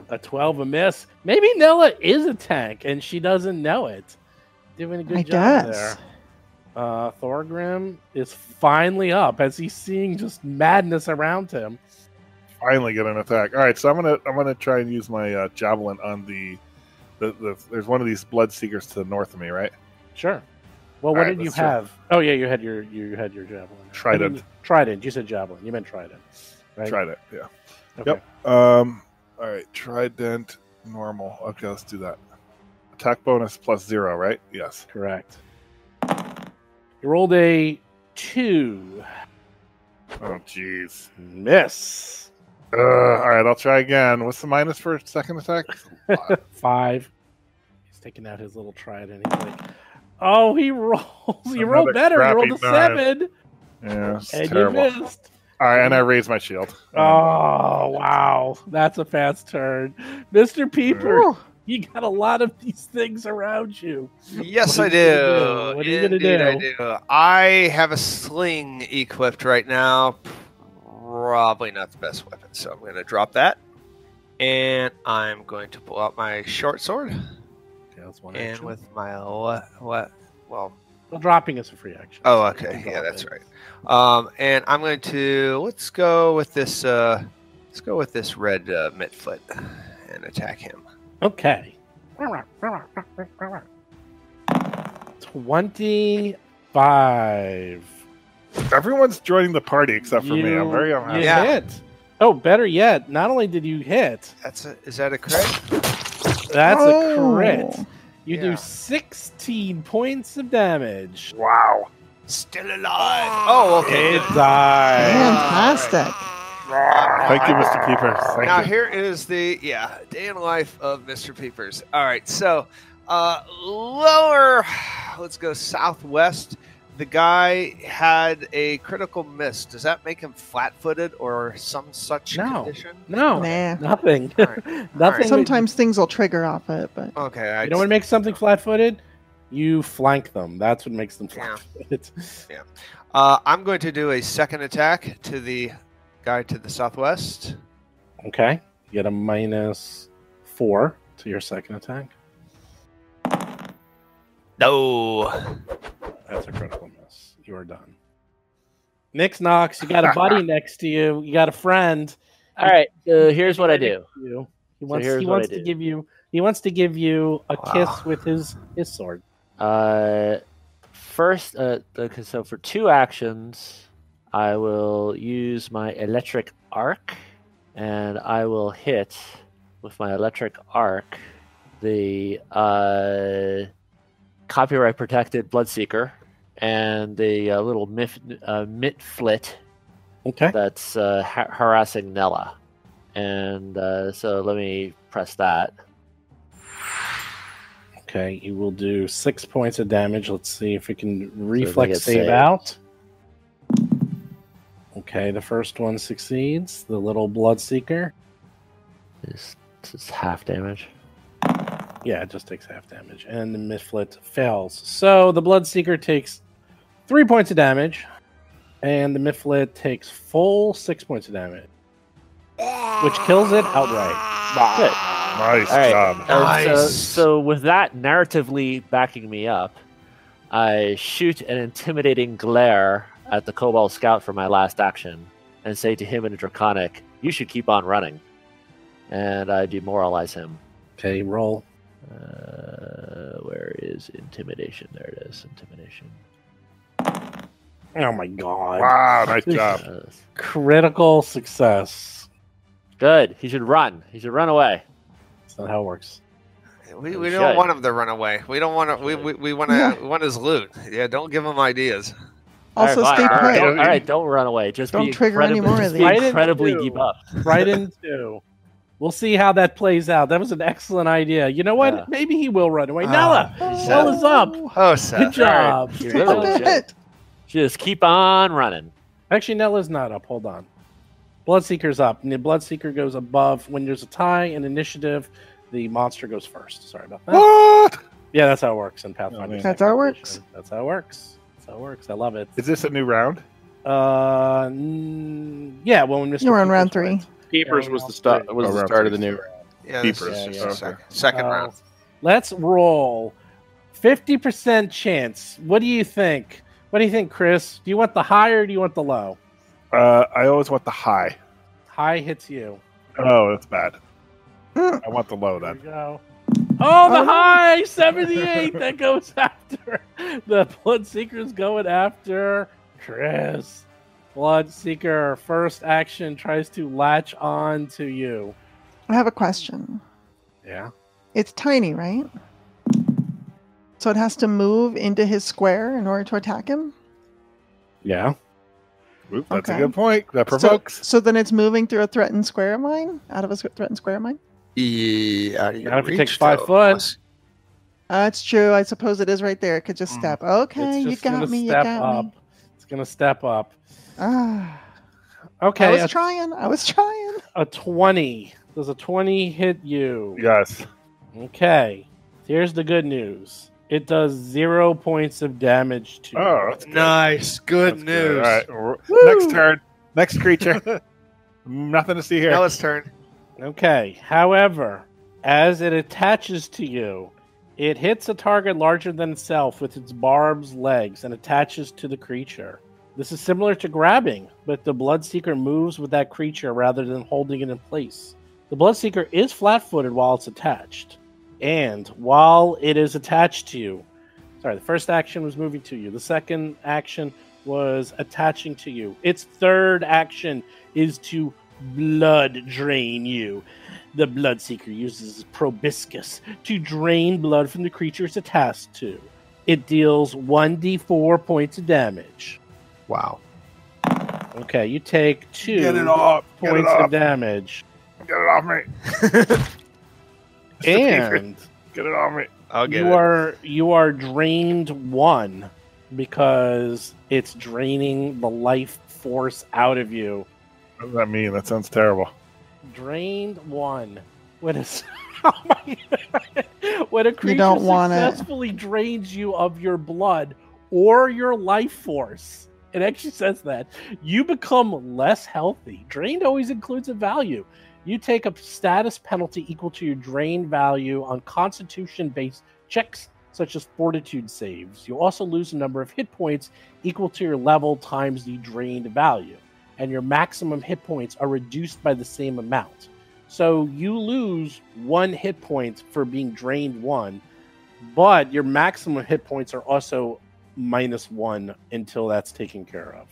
A 12 a miss. Maybe Nella is a tank and she doesn't know it. Doing a good job there. Thorgrim is finally up as he's seeing just madness around him. Finally get an attack. All right, so I'm gonna try and use my javelin on the there's one of these Bloodseekers to the north of me, right? Sure. Well, what did you have? Oh yeah, you had your javelin. Trident. Trident. You said javelin. You meant trident, right? Trident. Yeah. Okay. Yep. All right. Trident. Normal. Okay, let's do that. Attack bonus +0, right? Yes. Correct. You rolled a 2. Oh, jeez. Miss. All right, I'll try again. What's the minus for second attack? 5. He's taking out his little trident. He's like, oh, he rolls. You rolled better. You rolled a 7. Yeah, it's and terrible. You missed. All right, and I raise my shield. Oh, wow. That's a fast turn. Mr. Peeper, you got a lot of these things around you. Yes, I do. What are you going to do? I do. I have a sling equipped right now. Probably not the best weapon, so I'm going to drop that. And I'm going to pull out my short sword. Okay, that's one and action. with my what? Well, dropping is a free action. Oh, okay. Yeah, that's right. And I'm going to let's go with this red Mitfoot and attack him. Okay. 25. Everyone's joining the party except for me. I'm very unhappy. You hit. Oh, better yet, not only did you hit. Is that a crit? That's a crit. You do 16 points of damage. Wow. Still alive. Oh, okay. It died. Fantastic. Thank you, Mr. Peepers. Now here is the day in life of Mr. Peepers. All right, so lower, let's go southwest. The guy had a critical miss. Does that make him flat-footed or some such condition? No, nothing. Right. Nothing. Sometimes things will trigger off it, but okay. You know what makes something flat-footed? You flank them. That's what makes them flat-footed. Yeah. I'm going to do a second attack to the guy to the southwest. Okay. You get a -4 to your second attack. No. That's a critical miss. You are done. Nix Knox, you got a buddy next to you. You got a friend. All right. Here's what I do. He wants to give you a kiss with his sword. First, so for 2 actions, I will use my electric arc, and I will hit with my electric arc the copyright protected Bloodseeker and the little Mitflit that's harassing Nella. And so let me press that. Okay, you will do 6 points of damage. Let's see if we can reflex save out. Okay, the first one succeeds. The little Bloodseeker. This is half damage. Yeah, it just takes half damage. And the Mitflit fails. So the Bloodseeker takes 3 points of damage. And the Mitflit takes full 6 points of damage. Which kills it outright. Good. Nice job. Nice. So with that narratively backing me up, I shoot an intimidating glare at the Kobold Scout for my last action and say to him in a Draconic, "You should keep on running." And I demoralize him. Okay, roll. Where is intimidation? There it is. Intimidation. Oh my god. Wow, nice job. Critical success. Good. He should run. He should run away. That's not how it works. We don't want him to run away. We don't want to. We want his loot. Yeah, don't give him ideas. Also, all right, stay all right, put. all right, don't run away. Just Don't be trigger any more of just be these. incredibly deep up. Right into. We'll see how that plays out. That was an excellent idea. You know what? Yeah. Maybe he will run away. Nella, Nella's up. Oh, Seth. Good job. You're Stop literally it. just keep on running. Actually, Nella's not up. Hold on. Bloodseeker's up. And the Bloodseeker goes above. When there's a tie in initiative, the monster goes first. Sorry about that. What? Yeah, that's how it works in Pathfinder. That's how it works. That's how it works. That's how it works. I love it. Is this a new round? Yeah. Well, when Mr. You're on Peepers round 3. went. Peepers was the start. Was the round start of three. the new round. Yeah, this Peepers. is Yeah, just yeah. a second round. Let's roll. 50% chance. What do you think? What do you think, Chris? Do you want the high or do you want the low? I always want the high. High hits you. Oh, that's bad. I want the low There then. we go. Oh, the high 78 that goes after the Bloodseeker's going after Chris. Bloodseeker, first action, tries to latch on to you. I have a question. Yeah. It's tiny, right? So it has to move into his square in order to attack him? Yeah. Oop, that's Okay. a good point. That provokes. So then it's moving through a threatened square of mine? Out of a threatened square of mine? Yeah, Not if it takes 5 foot. That's true. I suppose it is right there. It could just step. Okay, It's you just got gonna me. You step got up. me. It's going to step up. Ah, Okay. I was trying. A 20. Does a 20 hit you? Yes. Okay. Here's the good news. It does 0 points of damage to you. Oh, that's good. Nice. Good That's news. good. All right. Next turn. Next creature. Nothing to see here. Now it's turn. Okay. However, as it attaches to you, it hits a target larger than itself with its barbed legs and attaches to the creature. This is similar to grabbing, but the Bloodseeker moves with that creature rather than holding it in place. The Bloodseeker is flat-footed while it's attached. And while it is attached to you, the first action was moving to you. The second action was attaching to you. Its third action is to blood drain you. The Bloodseeker uses proboscis to drain blood from the creature it's attached to. It deals 1d4 points of damage. Wow. Okay, you take 2 Get it off. Get it points off. of damage. Get it off me. And Get it off me. I'll get you are drained 1 because it's draining the life force out of you. What does that mean? That sounds terrible. Drained 1. When a, oh my God. When a creature don't want it. successfully drains you of your blood or your life force, it actually says that, you become less healthy. Drained always includes a value. You take a status penalty equal to your drain value on constitution-based checks, such as fortitude saves. You also lose a number of hit points equal to your level times the drained value. And your maximum hit points are reduced by the same amount. So you lose 1 hit point for being drained 1, but your maximum hit points are also -1 until that's taken care of.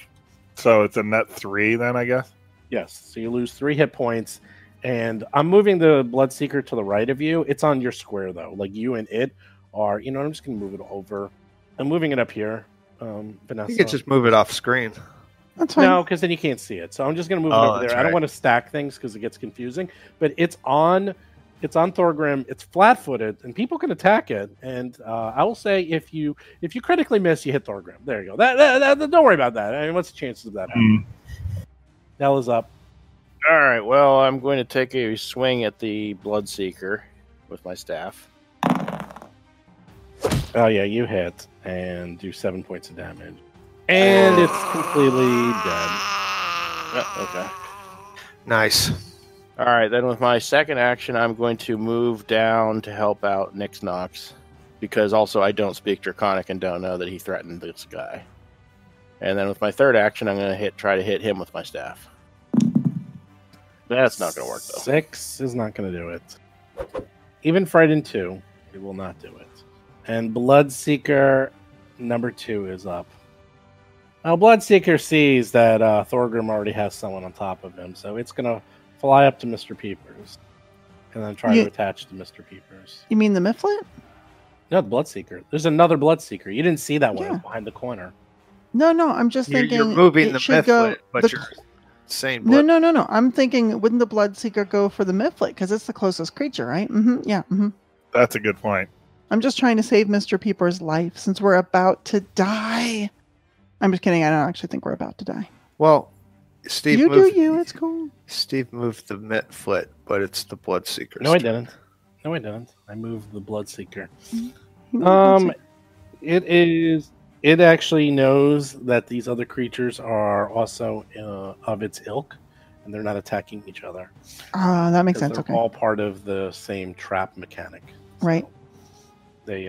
So it's a net 3 then, I guess? Yes, so you lose 3 hit points. And I'm moving the Bloodseeker to the right of you. It's on your square, though. Like, you and it are... You know, I'm just going to move it over. I'm moving it up here, Vanessa. You could just move it off screen. That's fine. No, because then you can't see it. So I'm just going to move it Oh, over that's there. I don't right. want to stack things because it gets confusing. But it's on Thorgrim. It's flat-footed, and people can attack it. And I will say, if you critically miss, you hit Thorgrim. There you go. That don't worry about that. I mean, what's the chances of that happening? Nella's up. All right. Well, I'm going to take a swing at the Bloodseeker with my staff. Oh yeah, you hit and do 7 points of damage, and it's completely dead. Okay. Nice. All right. Then with my second action, I'm going to move down to help out Nix Nox, because also I don't speak Draconic and don't know that he threatened this guy. And then with my third action, I'm going to try to hit him with my staff. That's not going to work, though. 6 is not going to do it. Even Frightened 2, it will not do it. And Bloodseeker number 2 is up. Now, Bloodseeker sees that Thorgrim already has someone on top of him, so it's going to fly up to Mr. Peepers and then try to attach to Mr. Peepers. You mean the Mifflet? No, the Bloodseeker. There's another Bloodseeker. You didn't see that one. Yeah. It's behind the corner. No, I'm just thinking You're moving the should go Mythlit, but you're saying No. I'm thinking, wouldn't the Bloodseeker go for the Mythlit? Because it's the closest creature, right? Yeah. That's a good point. I'm just trying to save Mr. Peeper's life since we're about to die. I'm just kidding. I don't actually think we're about to die. Well, Steve It's cool. Steve moved the Mythlit, but it's the Bloodseeker. No, I didn't. I moved the Bloodseeker. It actually knows that these other creatures are also of its ilk, and they're not attacking each other. That makes sense. They're Okay. all part of the same trap mechanic. So right. They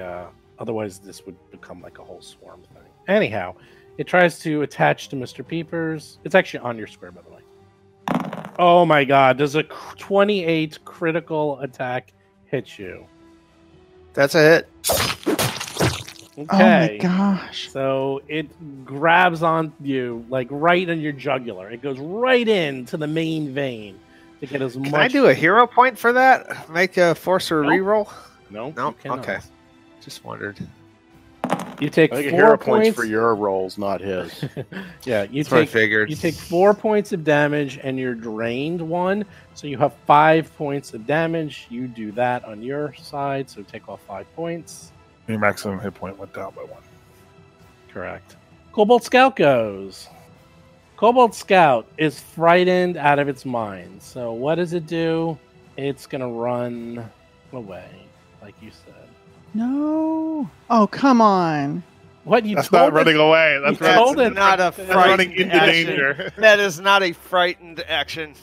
otherwise this would become like a whole swarm thing. Anyhow, it tries to attach to Mr. Peepers. It's actually on your square, by the way. Oh my god, does a 28 critical attack hit you? That's a hit. Okay. Oh my gosh. So it grabs on you, like right in your jugular. It goes right into the main vein to get as much. Can I do a hero point for that? Make a forcer reroll? No. Okay. Just wondered. You take I think 4 hero points for your rolls, not his. Yeah, you That's what I take. figured. You take 4 points of damage, and you're drained 1. So you have 5 points of damage. You do that on your side, so take off 5 points. Your maximum hit point went down by 1. Correct. Cobalt Scout goes. Cobalt Scout is frightened out of its mind. So what does it do? It's gonna run away, like you said. No. Oh, come on. What you? That's told not running away. That's not a running frightened into action. danger. That is not a frightened action.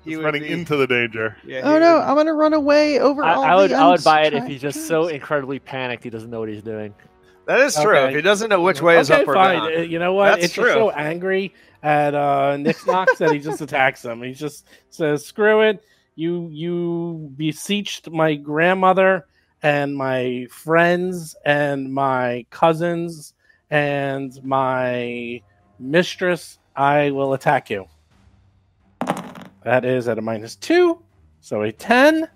He's running into the danger. Yeah, Oh no, I'm gonna run away over all the I would buy it if unstriked he's just so traps. incredibly panicked he doesn't know what he's doing. That is true. Okay. If he doesn't know which way is up or fine. down. You know what? That's It's true. just so angry at Nick Knox that he just attacks him. He just says, "Screw it! You beseeched my grandmother and my friends and my cousins and my mistress. I will attack you." That is at a -2, so a 10.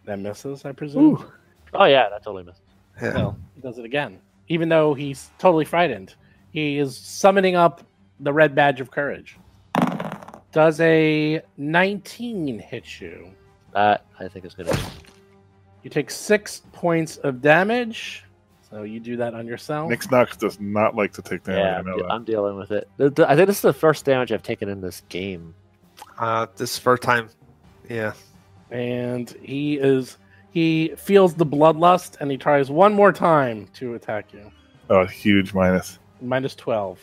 That misses, I presume. Ooh. Oh yeah, that totally misses. Yeah. Well, he does it again. Even though he's totally frightened. He is summoning up the red badge of courage. Does a 19 hit you? That I think is good. You take 6 points of damage. So you do that on yourself. Nick Knox does not like to take damage. Yeah, I know that. I'm dealing with it. I think this is the first damage I've taken in this game. This is first time. Yeah. And he feels the bloodlust and he tries one more time to attack you. Oh, huge minus. -12.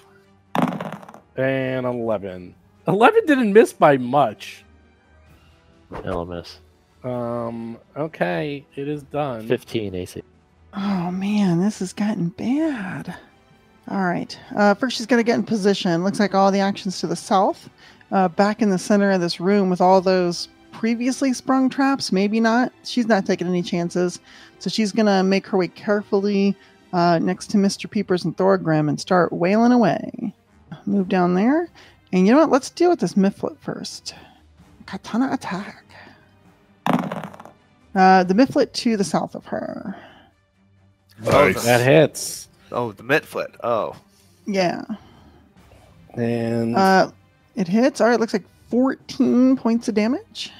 And 11. 11 didn't miss by much. It'll miss. Okay, it is done. 15 AC. Oh man, this has gotten bad. All right. First, she's gonna get in position. Looks like all the actions to the south, back in the center of this room with all those previously sprung traps. Maybe not. She's not taking any chances, so she's gonna make her way carefully next to Mr. Peepers and Thorgrim and start wailing away. Move down there, and you know what? Let's deal with this Mythlit first. Katana attack. The Mythlit to the south of her. Nice. That hits. Oh, the Mythlit. Oh. Yeah. And It hits. All right, looks like 14 points of damage.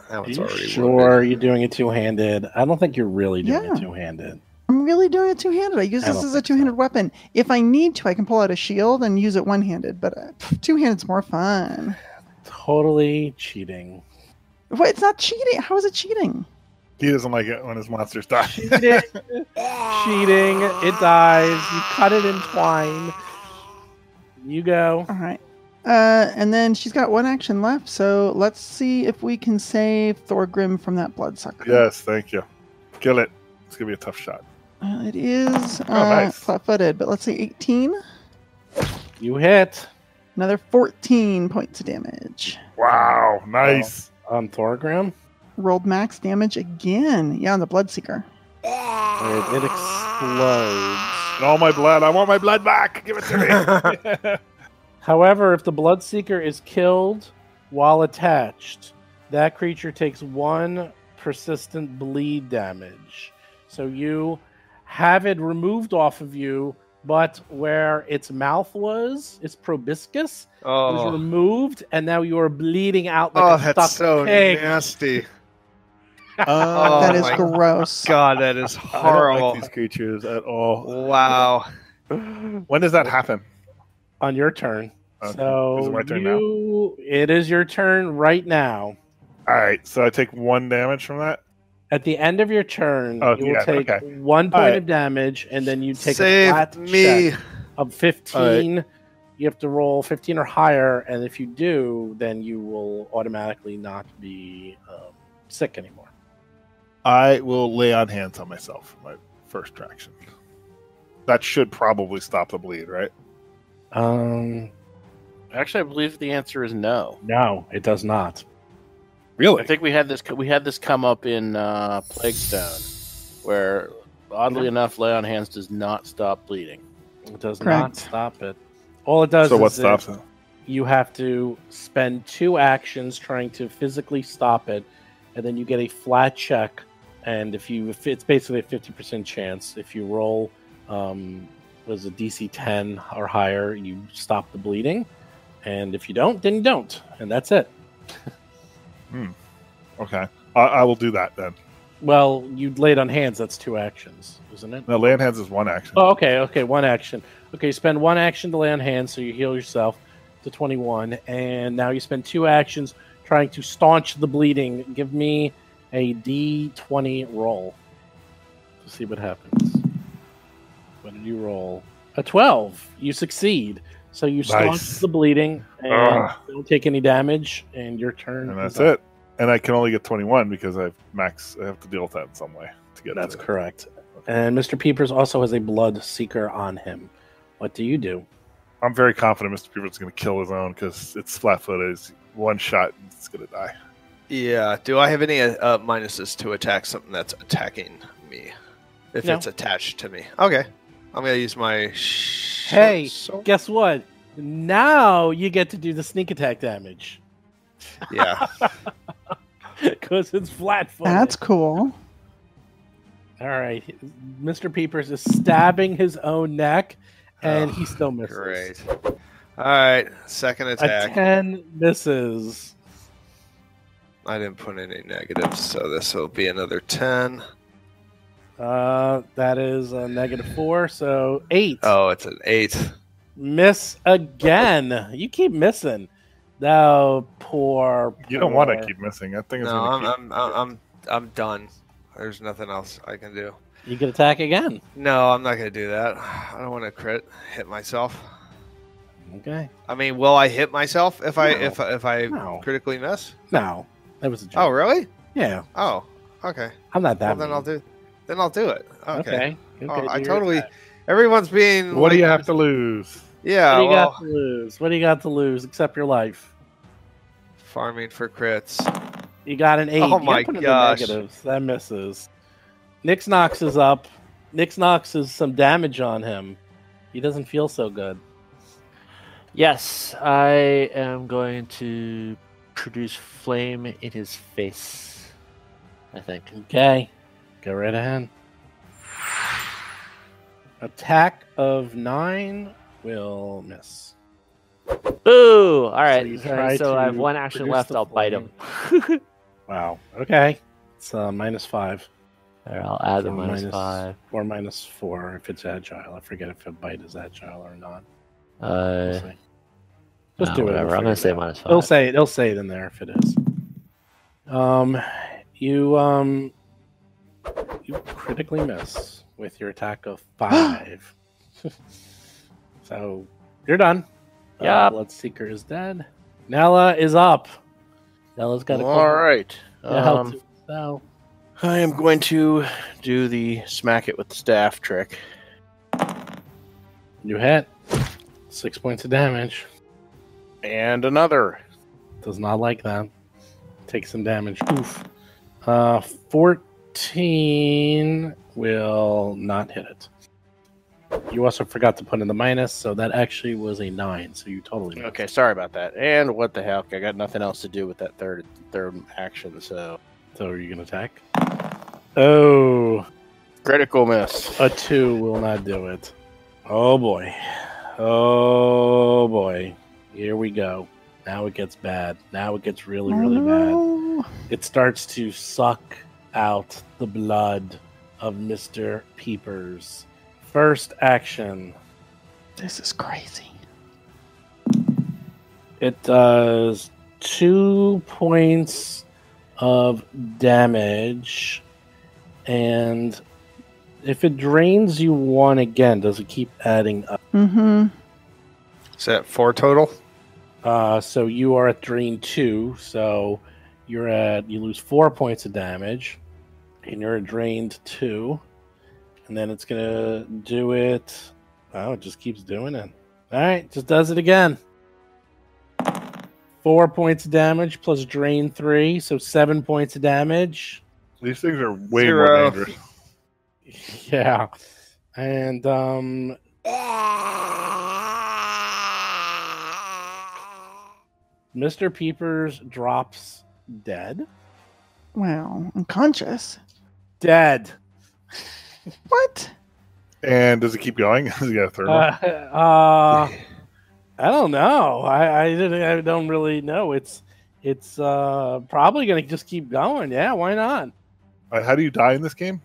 That are one's you already sure wounded. you're doing it two-handed? I don't think you're really doing Yeah. it two-handed. I'm really doing it two-handed. I use I this don't as a think two-handed weapon. If I need to, I can pull out a shield and use it one-handed, but two-handed's more fun. Totally cheating. What? It's not cheating. How is it cheating? He doesn't like it when his monsters die. Cheating. Cheating. It dies. You cut it in twine. You go. All right. And then she's got one action left, so let's see if we can save Thorgrim from that bloodsucker. Yes, thank you. Kill it. It's going to be a tough shot. It is nice. flat-footed, but let's see, 18. You hit. Another 14 points of damage. Wow, nice. On Thorgrim. Rolled max damage again. Yeah, on the Bloodseeker. It explodes. And all my blood. I want my blood back. Give it to me. However, if the Bloodseeker is killed while attached, that creature takes 1 persistent bleed damage. So you have it removed off of you, but where its mouth was, its proboscis was Oh, removed, and now you are bleeding out like a stuck that's so pig. nasty. Oh, That is my gross. God, that is I don't horrible. like these creatures at all. Wow. When does that happen? On your turn. Okay. So Is it my turn now? it is your turn right now. All right, so I take 1 damage from that. At the end of your turn, Oh, you will yeah, take okay. 1 point All right. of damage, and then you take a Save flat me. check of 15. You have to roll 15 or higher, and if you do, then you will automatically not be sick anymore. I will lay on hands on myself for my first action. That should probably stop the bleed, right? Actually, I believe the answer is no. No, it does not. Really? I think we had this come up in Plaguestone, where oddly enough, lay on hands does not stop bleeding. It does Correct. not stop it. All it does So what is stops it? you have to spend 2 actions trying to physically stop it, and then you get a flat check. And if it's basically a 50% chance. If you roll was a DC 10 or higher, you stop the bleeding. And if you don't, then you don't. And that's it. Okay. I will do that then. Well, you laid on hands. That's 2 actions, isn't it? No, lay on hands is 1 action. Oh, okay. 1 action. Okay, you spend 1 action to lay on hands, so you heal yourself to 21. And now you spend 2 actions trying to staunch the bleeding. Give me a D20 roll to see what happens. What did you roll? A 12. You succeed. So you staunch the bleeding and don't take any damage, and your turn. And that's it. And I can only get 21 because I have to deal with that in some way to get. That's correct. And Mr. Peepers also has a blood seeker on him. What do you do? I'm very confident Mr. Peepers is going to kill his own because it's flat-footed. It's 1 shot and it's going to die. Yeah. Do I have any minuses to attack something that's attacking me? If No. it's attached to me. Okay. I'm going to use my... Hey, guess what? Now you get to do the sneak attack damage. Yeah. Because it's flat-footed. That's cool. All right. Mr. Peepers is stabbing his own neck, and he still misses. Great. All right. Second A attack. 10 misses. I didn't put any negatives, so this will be another 10. That is a -4, so 8. Oh, it's an 8. Miss again. You keep missing. No, poor. You don't want to keep missing. I think it's No, going to I'm done. There's nothing else I can do. You can attack again. No, I'm not going to do that. I don't want to hit myself. Okay. I mean, will I hit myself if I No. critically miss? No, that was a joke. Oh, really? Yeah. Oh, okay. I'm not that. Well, mean. then I'll do it. Okay. Okay. Oh, I do totally. your attack. Everyone's being. What do like- you have to lose? Yeah. What do you well, got to lose? What do you got to lose except your life? farming for crits. You got an 8. Oh You my gotta put in the gosh. negatives. That misses. Nix Nox is up. Nix Nox is some damage on him. He doesn't feel so good. Yes, I am going to produce flame in his face. I think. Okay. Go right ahead. Attack of 9 will miss. Ooh! All right. you So, try I have to 1 action produce left. the I'll bite him. Wow. Okay. It's -5. There, I'll add the Or -5. Or -4 if it's agile. I forget if a bite is agile or not. We'll Uh, see. Just no, do it. whatever. We'll I'm gonna say figure it out. -5. They'll say it in there if it is. You critically miss with your attack of 5. So you're done. Yep. Bloodseeker is dead. Nella is up. Nella's got a All right. So I am going to do the smack it with the staff trick. you hit 6 points of damage. And another. Does not like that. Take some damage. Oof. 14 will not hit it. You also forgot to put in the minus, so that actually was a 9. So you totally missed. Okay, sorry about that. And what the heck? I got nothing else to do with that third action, so So are you gonna attack? Oh, critical miss. a 2 will not do it. Oh boy. Oh boy. Here we go. Now it gets bad. Now it gets really, really bad. It starts to suck out the blood of Mr. Peepers. First action. This is crazy. It does 2 points of damage, and if it drains you 1 again, does it keep adding up? Mm-hmm. Is that 4 total? So you are at drain 2, so you lose 4 points of damage, and you're at drained 2, and then it's gonna do it. Oh, it just keeps doing it. All right, just does it again. 4 points of damage plus drain 3, so 7 points of damage. These things are way 0. more dangerous. Yeah, and Mr. Peepers drops dead. Wow, unconscious. Dead. What? And does it keep going? Does it get a third one? I don't know. I don't really know. It's probably going to just keep going. Yeah, why not? How do you die in this game?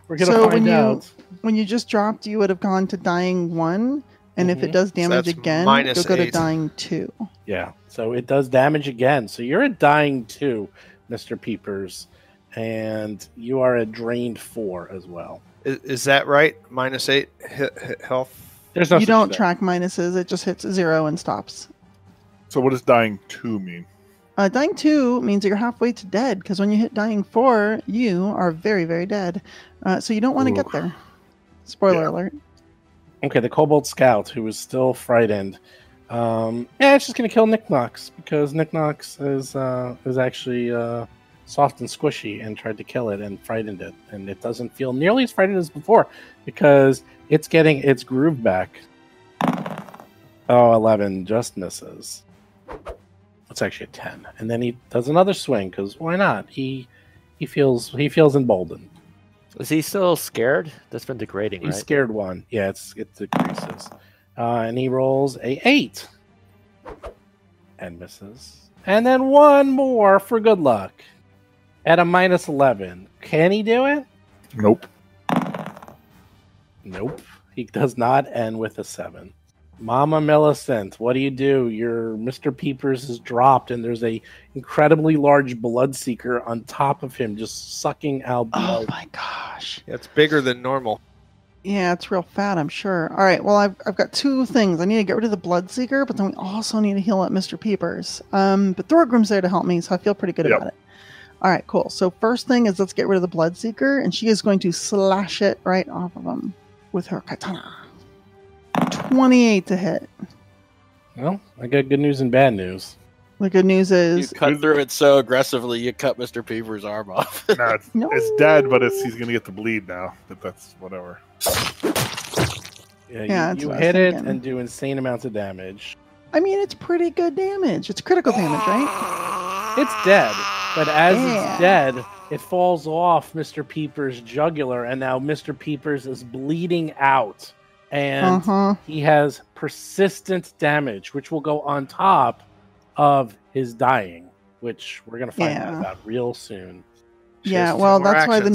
We're going to find out. When you just dropped, you would have gone to dying 1, and if it does damage again, you'll go to dying 2. Yeah, so it does damage again. So you're at dying 2, Mr. Peepers, and you are at drained 4 as well. Is that right? -8 hit health? There's no you don't track minuses. It just hits 0 and stops. So what does dying 2 mean? Dying 2 means that you're halfway to dead, because when you hit dying 4, you are very, very dead. So you don't want to get there. Spoiler alert. Okay, the Kobold Scout, who is still frightened, it's just going to kill Nicknox, because Nicknox is actually soft and squishy and tried to kill it and frightened it. And it doesn't feel nearly as frightened as before, because it's getting its groove back. Oh, 11 just misses. It's actually a 10. And then he does another swing, because why not? He feels emboldened. Is he still scared? That's been degrading, He's right? scared 1. Yeah, it decreases. And he rolls a 8. And misses. And then 1 more for good luck. At a -11. Can he do it? Nope. Nope. He does not end with a 7. Mama Millicent, what do? Your Mr. Peepers is dropped, and there's a incredibly large Bloodseeker on top of him, just sucking out blood. Oh my gosh. Yeah, it's bigger than normal. Yeah, it's real fat, I'm sure. All right, well, I've got 2 things. I need to get rid of the Bloodseeker, but then we also need to heal up Mr. Peepers. But Thorgrim's there to help me, so I feel pretty good about it. All right, cool. So first thing is let's get rid of the Bloodseeker, and she is going to slash it right off of him with her katana. 28 to hit. Well, I got good news and bad news. The good news is You cut through it so aggressively, you cut Mr. Peepers' arm off. No, it's dead, but he's going to get the bleed now. But that's whatever. Yeah, you hit it and do insane amounts of damage. I mean, it's pretty good damage. It's critical damage, right? It's dead, but as it's dead, it falls off Mr. Peepers' jugular, and now Mr. Peepers is bleeding out. And he has persistent damage, which will go on top of his dying, which we're going to find out about real soon. Yeah, well, that's why the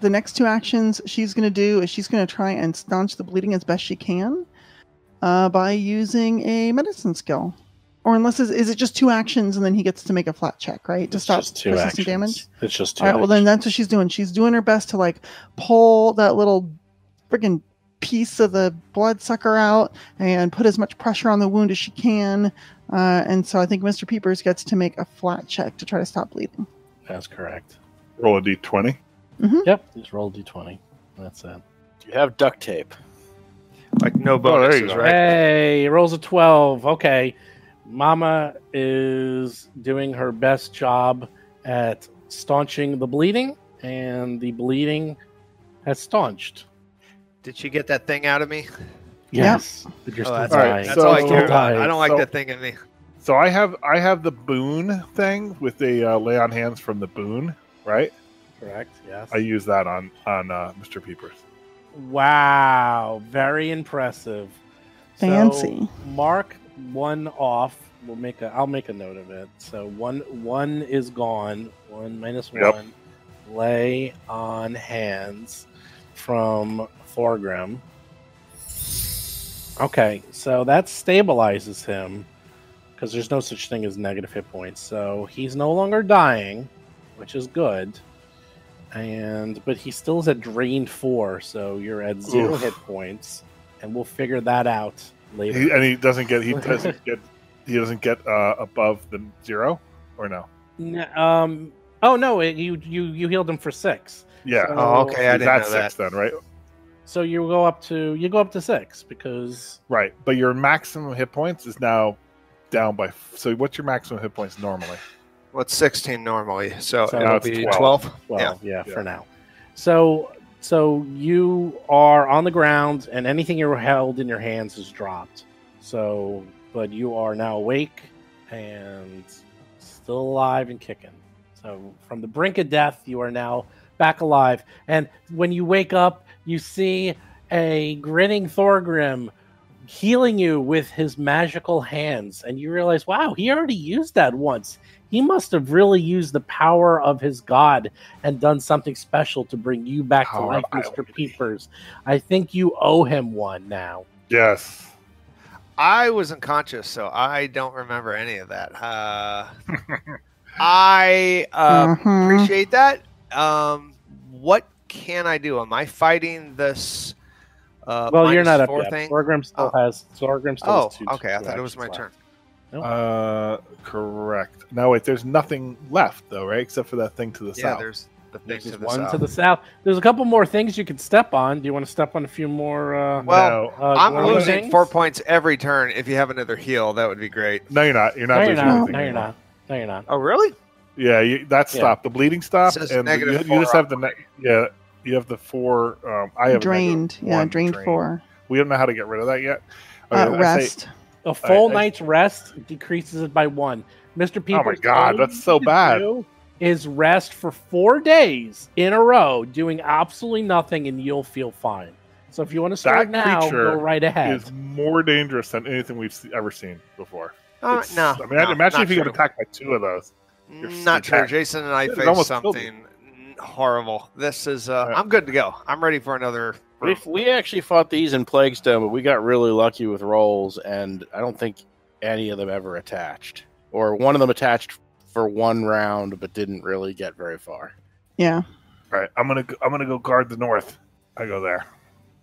next 2 actions she's going to do is she's going to try and staunch the bleeding as best she can by using a medicine skill. Or unless is it just 2 actions and then he gets to make a flat check, right? To stop persistent damage? It's just 2 All right, well, then that's what she's doing. She's doing her best to, like, pull that little freaking piece of the bloodsucker out and put as much pressure on the wound as she can. And so I think Mr. Peepers gets to make a flat check to try to stop bleeding. That's correct. Roll a d20. Mm-hmm. Yep, just roll a d20. That's it. Do you have duct tape? Like no bonuses, right? Hey, he rolls a 12. Okay. Mama is doing her best job at staunching the bleeding, and the bleeding has staunched. Did she get that thing out of me? Yes. But you're still that's dying. That's all I care about. I don't like that thing in me. So I have the boon thing with the lay on hands from the boon, right? Correct. Yes. I use that on Mr. Peepers. Wow, very impressive. Fancy. So mark one off. I'll make a note of it. So one is gone. One minus one. Lay on hands from Thorgrim. Okay, so that stabilizes him because there's no such thing as negative hit points. So he's no longer dying, which is good. But he still is at drained 4, so you're at 0 hit points, and we'll figure that out later. He doesn't get above the 0, or no? Oh no, you healed him for 6. Yeah. So, okay. I didn't know 6 then, right? So you go up to 6 because right. But your maximum hit points is now down by. So what's your maximum hit points normally? Well, it's 16 normally, so now it'll it's be 12. 12. Yeah, for now. So you are on the ground, and anything you held in your hands is dropped. But you are now awake and still alive and kicking. So from the brink of death, you are now back alive. And when you wake up, you see a grinning Thorgrim healing you with his magical hands, and you realize, wow, he already used that once. He must have really used the power of his god and done something special to bring you back to life, Mr. Peepers. I think you owe him one now. Yes. I was unconscious, so I don't remember any of that. I appreciate that. What can I do? Am I fighting this? Well, you're not up yet. Thing? Thorgrim still has 2. Okay. I thought it was my turn. Nope. Correct. Now wait, there's nothing left though, right? Except for that thing to the south. Yeah, there's the thing There's to the one south. to the south. There's a couple more things you can step on. Do you want to step on a few more? I'm glowing losing things? 4 points every turn. If you have another heal, that would be great. No, you're not. You're not. No, you're losing not. anything No, you're anymore. not. No, you're not. Oh, really? Yeah, that stopped. The bleeding stopped, It says and you negative just 4 have you have the 4. I have drained. Drained 4. We don't know how to get rid of that yet. Rest. A full night's rest decreases it by 1. Mr. Peepers, oh my god, that's so bad. Is rest for 4 days in a row, doing absolutely nothing, and you'll feel fine. So if you want to start now, go right ahead. Is more dangerous than anything we've ever seen before. No. I mean, imagine if you get attacked by 2 of those. Not true. Jason and I faced something horrible. This is. I'm good to go. I'm ready for another. We actually fought these in Plaguestone, but we got really lucky with rolls, and I don't think any of them ever attached. Or one of them attached for 1 round, but didn't really get very far. Yeah. All right, I'm gonna go guard the north. I go there.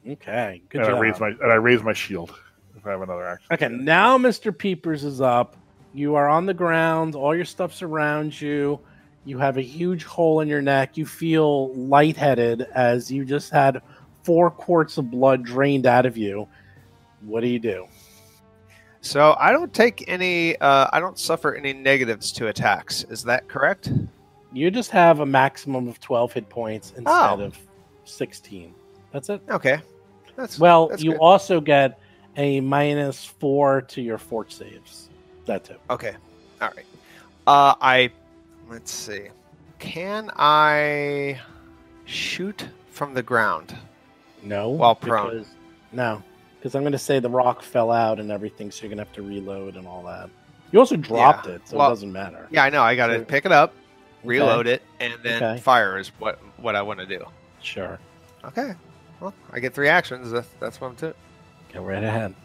Okay, good job. job. I raise my shield if I have another action. Okay, now Mr. Peepers is up. You are on the ground. All your stuff's around you. You have a huge hole in your neck. You feel lightheaded as you just had 4 quarts of blood drained out of you. What do you do? So I don't take any. I don't suffer any negatives to attacks. Is that correct? You just have a maximum of 12 hit points instead of 16. That's it. Okay. That's you good. also get a -4 to your fort saves. That too. Okay. All right. Let's see. Can I shoot from the ground? No. While prone. Because I'm going to say the rock fell out and everything, so you're going to have to reload and all that. You also dropped it, so it doesn't matter. Yeah, I know. I got to pick it up, reload it, and then fire is what I want to do. Sure. Okay. Well, I get 3 actions. That's what I'm doing. Go right ahead.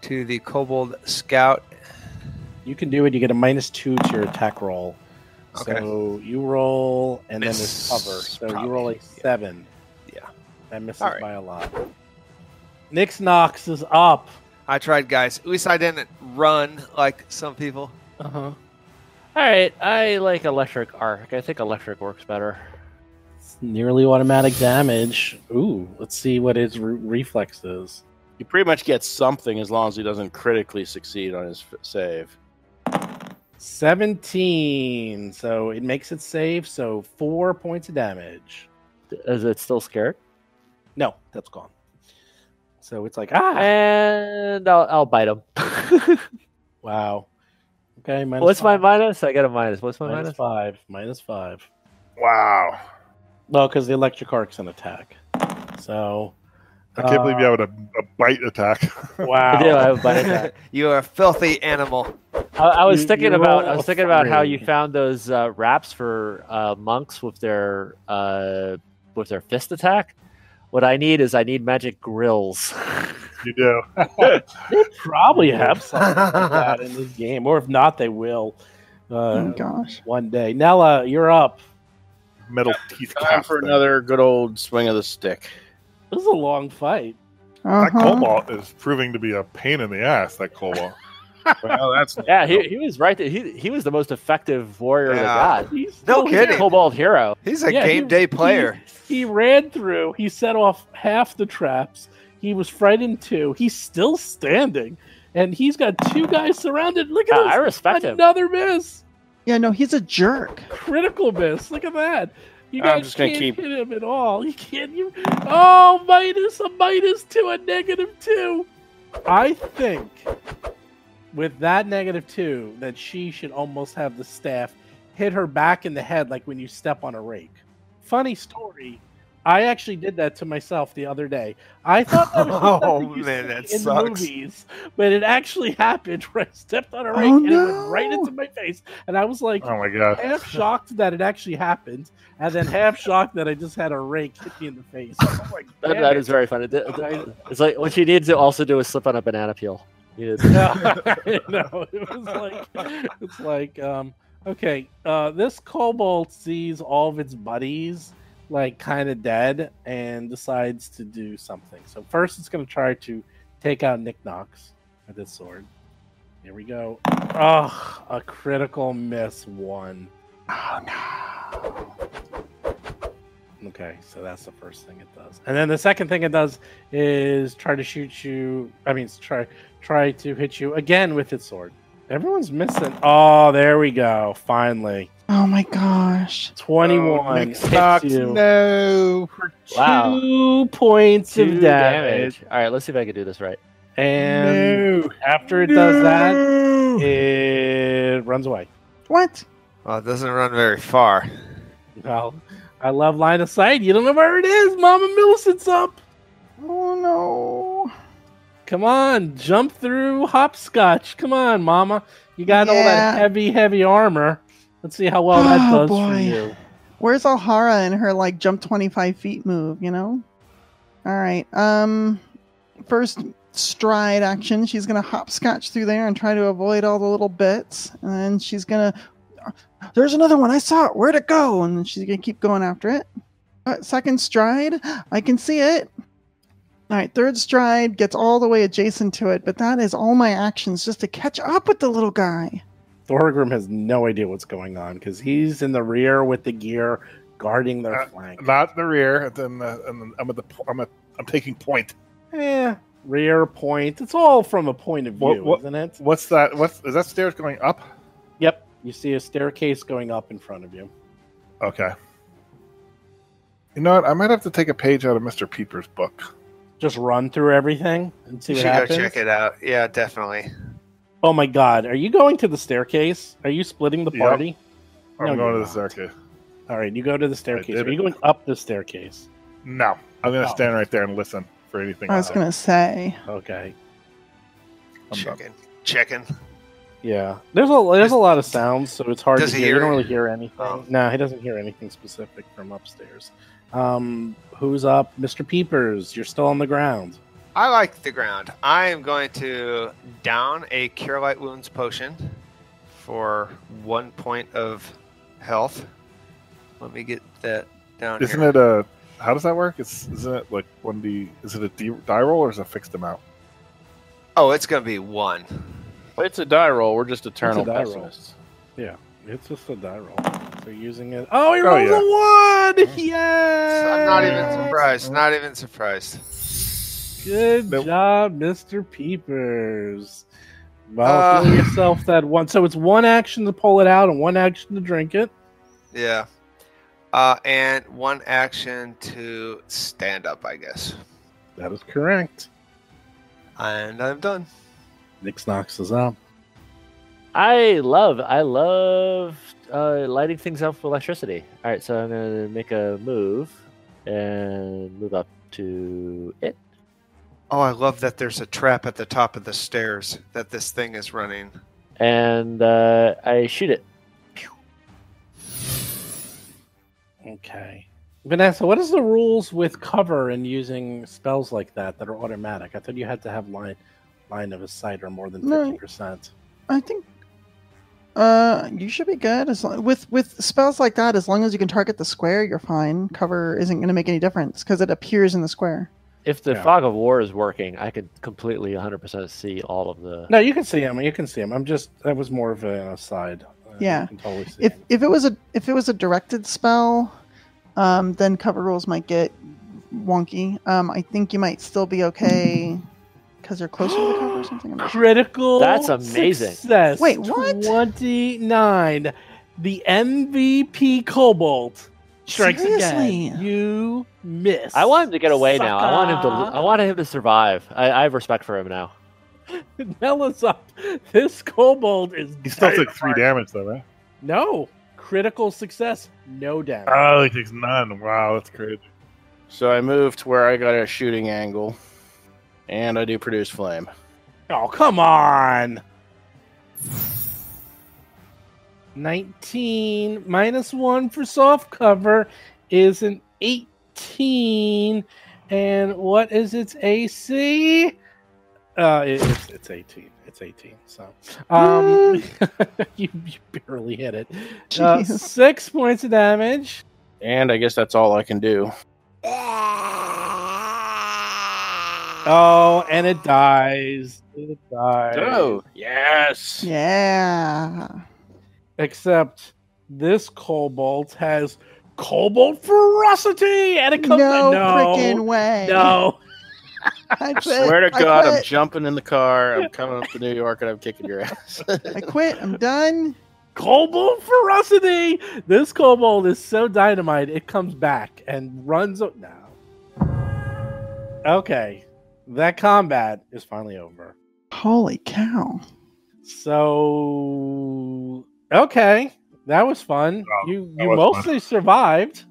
To the Kobold Scout. You can do it. You get a -2 to your attack roll. Okay. So you roll, and then there's cover. So you roll a 7. Yeah. That misses by a lot. Nix Nox is up. I tried, guys. At least I didn't run like some people. Uh-huh. All right. I like electric arc. I think electric works better. It's nearly automatic damage. Ooh, let's see what his reflex is. You pretty much get something as long as he doesn't critically succeed on his save. 17. So it makes it save. So 4 points of damage. Is it still scared? No, that's gone. So it's like, and I'll bite him. Wow. Okay. What's my minus? I got a minus. What's my minus? -5. Wow. Well, because the electric arc's an attack. So I can't believe you have a bite attack. Wow. I do. I have a bite attack. You are a filthy animal. I was thinking about. I roll was a thinking about how you 3. found those wraps for monks with their fist attack. What I need is magic grills. You do. They probably have something like that in this game, or if not, they will. Oh gosh. One day. Nella, you're up. Metal teeth. Time for another good old swing of the stick. This is a long fight. That cobalt is proving to be a pain in the ass. That cobalt. Well, that's Yeah, he was right. He was the most effective warrior they got. He's No still kidding. here. Cobalt hero. He's a Yeah, game day player. He ran through. He set off half the traps. He was frightened too. He's still standing, and he's got 2 guys surrounded. Look at this. I respect him. Another miss. Yeah, no, he's a jerk. Critical miss. Look at that. You I'm guys just gonna can't keep- hit him at all. You can't. Oh, minus a -2, a -2. I think with that -2 that she should almost have the staff hit her back in the head like when you step on a rake. Funny story. I actually did that to myself the other day. I thought that was something you man, see that in sucks. the movies, but it actually happened where I stepped on a rake Oh, and it went no. right into my face, and I was like Oh my god. half shocked that it actually happened, and then half shocked that I just had a rake hit me in the face. I'm like, That damn is it. very funny. It's like what you need to also do is slip on a banana peel. You need- No, it was like it's like okay, this kobold sees all of its buddies like kind of dead and decides to do something. So first it's going to try to take out Nick Knox with his sword. Here we go. Oh, a critical miss 1. Oh no. Okay, so that's the first thing it does. And then the second thing it does is try to shoot you. I mean, try to hit you again with its sword. Everyone's missing. Oh, there we go. Finally. Oh my gosh. 21 Nick hits Knox, you. no. For Wow. 2 points 2 of damage. All right, let's see if I can do this right. And after it does that, it runs away. What? Well, it doesn't run very far. Well, I love line of sight. You don't know where it is. Mama Millicent's up. Oh no. Come on, jump through hopscotch. Come on, Mama. You got all that heavy armor. Let's see how well that does for you. Where's Alhara and her like jump 25 feet move, you know? All right. First stride action, she's gonna hopscotch through there and try to avoid all the little bits. And then she's gonna there's another one. I saw it. Where'd it go? And then she's gonna keep going after it. Second stride, I can see it. All right, third stride gets all the way adjacent to it, but that is all my actions just to catch up with the little guy. Thorgrim has no idea what's going on because he's in the rear with the gear guarding their flank. Not the rear. And then I'm taking point. Rear point. It's all from a point of view, What- isn't it? What's that? Is that stairs going up? Yep. You see a staircase going up in front of you. Okay. You know what? I might have to take a page out of Mr. Peeper's book. Just run through everything and see You what should go happens. check it out. Yeah, definitely. Oh my god, are you going to the staircase? Are you splitting the Yep. party? I'm No, going you're to the not. staircase. All right, you go to the staircase. did Are you it. going up the staircase? No, I'm going to Oh. stand right there and listen for anything. I was else. going to say. Okay. I'm done. Checking. Yeah. There's a lot of sounds, so it's hard Does to he hear. You hear don't it? really hear anything. Oh. No, he doesn't hear anything specific from upstairs. Who's up? Mr. Peepers, you're still on the ground. I like the ground. I am going to down a Cure Light Wounds potion for 1 point of health. Let me get that down Isn't here. it a? How does that work? Isn't it like 1d? Is it a die roll or is it a fixed amount? Oh, it's going to be 1. It's a die roll. We're just eternal die roll. pessimists. Yeah, it's just a die roll. So using it. Oh, he Oh, rolls yeah. a 1! Yay! I'm not even surprised. Not even surprised. Good Nope. job, Mr. Peepers. Well, feel yourself that one. So it's one action to pull it out and one action to drink it. Yeah. And 1 action to stand up, I guess. That is correct. And I'm done. Nix Knox is up. I love lighting things up with electricity. All right, so I'm gonna make a move and move up to it. Oh, I love that there's a trap at the top of the stairs that this thing is running. And I shoot it. Okay. Vanessa, what is the rules with cover and using spells like that are automatic? I thought you had to have line of sight or more than 50%. I think you should be good with spells like that. As long as you can target the square, you're fine. Cover isn't going to make any difference because it appears in the square. If the fog of war is working, I could completely 100% see all of the. No, you can see him. You can see him. That was more of an aside. Yeah. You can totally see if him. if it was a directed spell, then cover rules might get wonky. I think you might still be okay because you're closer to the cover or something. Critical. That's amazing. Success. Wait, what? 29. The MVP Kobold strikes Seriously? again. You miss. I want him to get away now. I want him to survive. I have respect for him now. Nella's up. This Kobold is. He still took 3 damage, though, right? No. Critical success. No damage. Oh, he takes none. Wow, that's crazy. So I move to where I got a shooting angle, and I do produce flame. Oh, come on. 19 minus 1 for soft cover is an 18. And what is its AC? It's 18. It's 18. So you barely hit it. 6 points of damage. And I guess that's all I can do. Oh, and it dies. It dies. Oh, yes. Yeah. Except this kobold has kobold ferocity, and it comes. No freaking way. No. I swear to God, I'm jumping in the car. I'm coming up to New York, and I'm kicking your ass. I quit. I'm done. Kobold ferocity. This kobold is so dynamite. It comes back and runs. No. Okay, that combat is finally over. Holy cow! So okay, that was fun. Wow, you was mostly fun. Survived.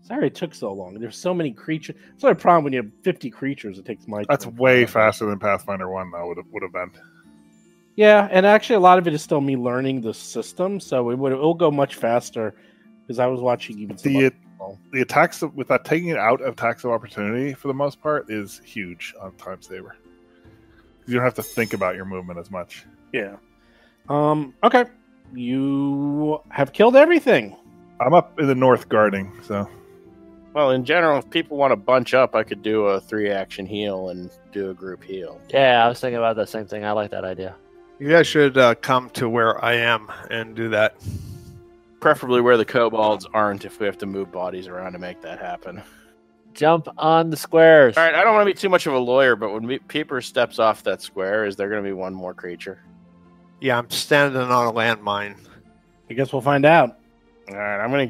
Sorry it took so long. There's so many creatures. It's not a problem when you have 50 creatures. It takes my. That's way faster than Pathfinder 1, though, would have been. Yeah, and actually a lot of it is still me learning the system, so it'll go much faster because I was watching even some other people. The attacks with that taking it out of attacks of opportunity for the most part is huge on Time Saver. You don't have to think about your movement as much. Yeah. Okay. You have killed everything. I'm up in the north guarding, so. Well, in general, if people want to bunch up, I could do a 3-action heal and do a group heal. Yeah, I was thinking about the same thing. I like that idea. You guys should come to where I am and do that. Preferably where the kobolds aren't if we have to move bodies around to make that happen. Jump on the squares. All right, I don't want to be too much of a lawyer, but when Peeper steps off that square, is there going to be one more creature? Yeah, I'm standing on a landmine. I guess we'll find out. All right, I'm gonna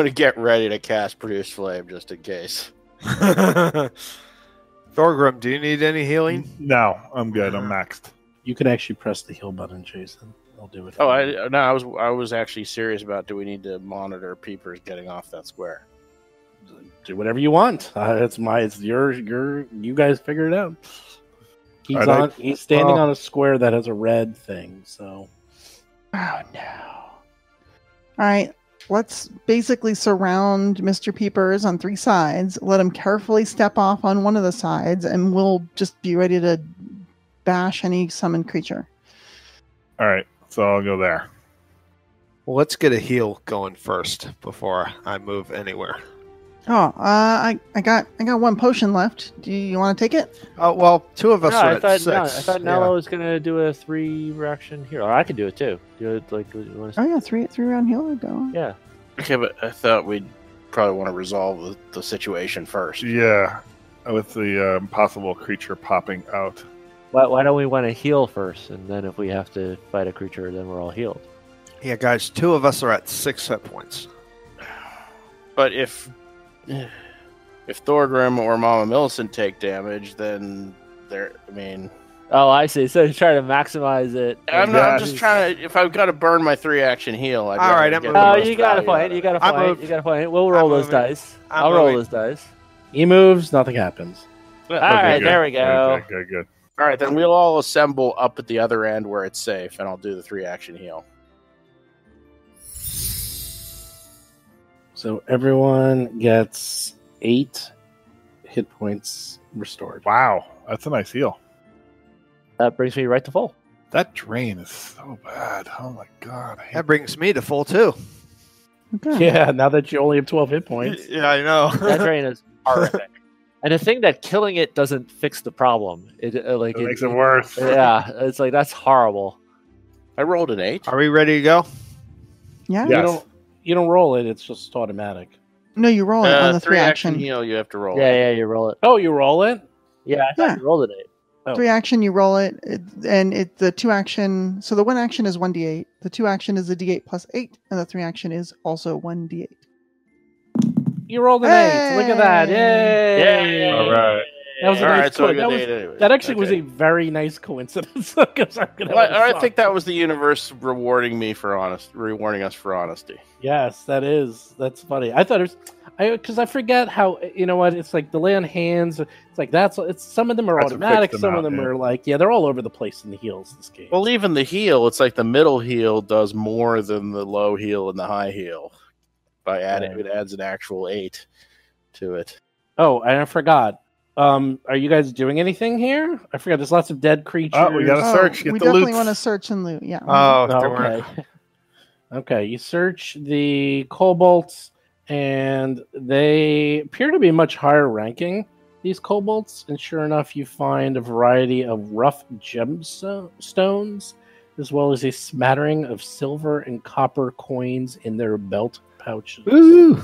get ready to cast Produce Flame just in case. Thorgrim, do you need any healing? No, I'm good. I'm maxed. You can actually press the heal button, Jason. I'll do it. Oh, I was actually serious about do we need to monitor Peepers getting off that square? Do whatever you want. It's you guys figure it out. He's standing on a square that has a red thing, so. Oh no. All right, let's basically surround Mr. Peepers on 3 sides, let him carefully step off on one of the sides, and we'll just be ready to bash any summoned creature. All right, so I'll go there. Well, let's get a heal going first before I move anywhere. Oh, I got 1 potion left. Do you want to take it? Oh, well, 2 of us are I at thought, 6. I thought Nella was going to do a 3-reaction heal. Or I could do it too. Do it like you want to. Oh yeah, 3 round heal would go. Yeah. Okay, but I thought we'd probably want to resolve the situation first. Yeah, with the possible creature popping out. Why don't we want to heal first, and then if we have to fight a creature, then we're all healed. Yeah, guys, 2 of us are at 6 hit points. But if Thorgrim or Mama Millicent take damage, then Oh, I see. So you try to maximize it. I'm just trying to. If I've got to burn my 3-action heal, All right, you got to fight. You got to fight. You got to fight. We'll roll those dice. I'll roll those dice. He moves, nothing happens. All right, good. there we go. Good. All right, then we'll all assemble up at the other end where it's safe, and I'll do the 3-action heal. So everyone gets 8 hit points restored. Wow, that's a nice heal. That brings me right to full. That drain is so bad. Oh my god. That brings me to full too. Okay. Yeah, now that you only have 12 hit points. Yeah, I know. That drain is horrific. And the thing that killing it doesn't fix the problem. It makes it worse. Yeah, it's like that's horrible. I rolled an 8. Are we ready to go? Yeah. Yes. You don't roll it, it's just automatic. No, you roll it on the 3-action 3-action. heal, you have to roll. Yeah, you roll it. Oh, you roll it? Yeah, I thought you rolled an 8. Oh. 3-action, you roll it, and the 2-action. So the 1-action is 1d8. The 2-action is a d8 plus 8, and the 3-action is also 1d8. You rolled an 8. Look at that. Yay! Yay! All right. That was a All nice right, so we that, got was, 8 anyway. that actually was Okay. a very nice coincidence. 'Cause I'm gonna Well, I suck. think that was the universe rewarding rewarding us for honesty. Yes, that is. That's funny. I thought it was because I forget how, you know what, it's like the lay on hands. It's like it's some of them are That's what automatic, fixed them some of out, them yeah. are like, they're all over the place in the heals this game. Well, even the heal, it's like the middle heal does more than the low heal and the high heal. By adding, Right. it adds an actual 8 to it. Oh, and I forgot. Are you guys doing anything here? I forgot. There's lots of dead creatures. Oh, we gotta search. Get we the definitely loot. want to search and loot. Yeah. Oh, Oh, there weren't. okay. Okay, you search the kobolds, and they appear to be much higher ranking, these kobolds. And sure enough, you find a variety of rough gemstones, as well as a smattering of silver and copper coins in their belt pouches. Ooh.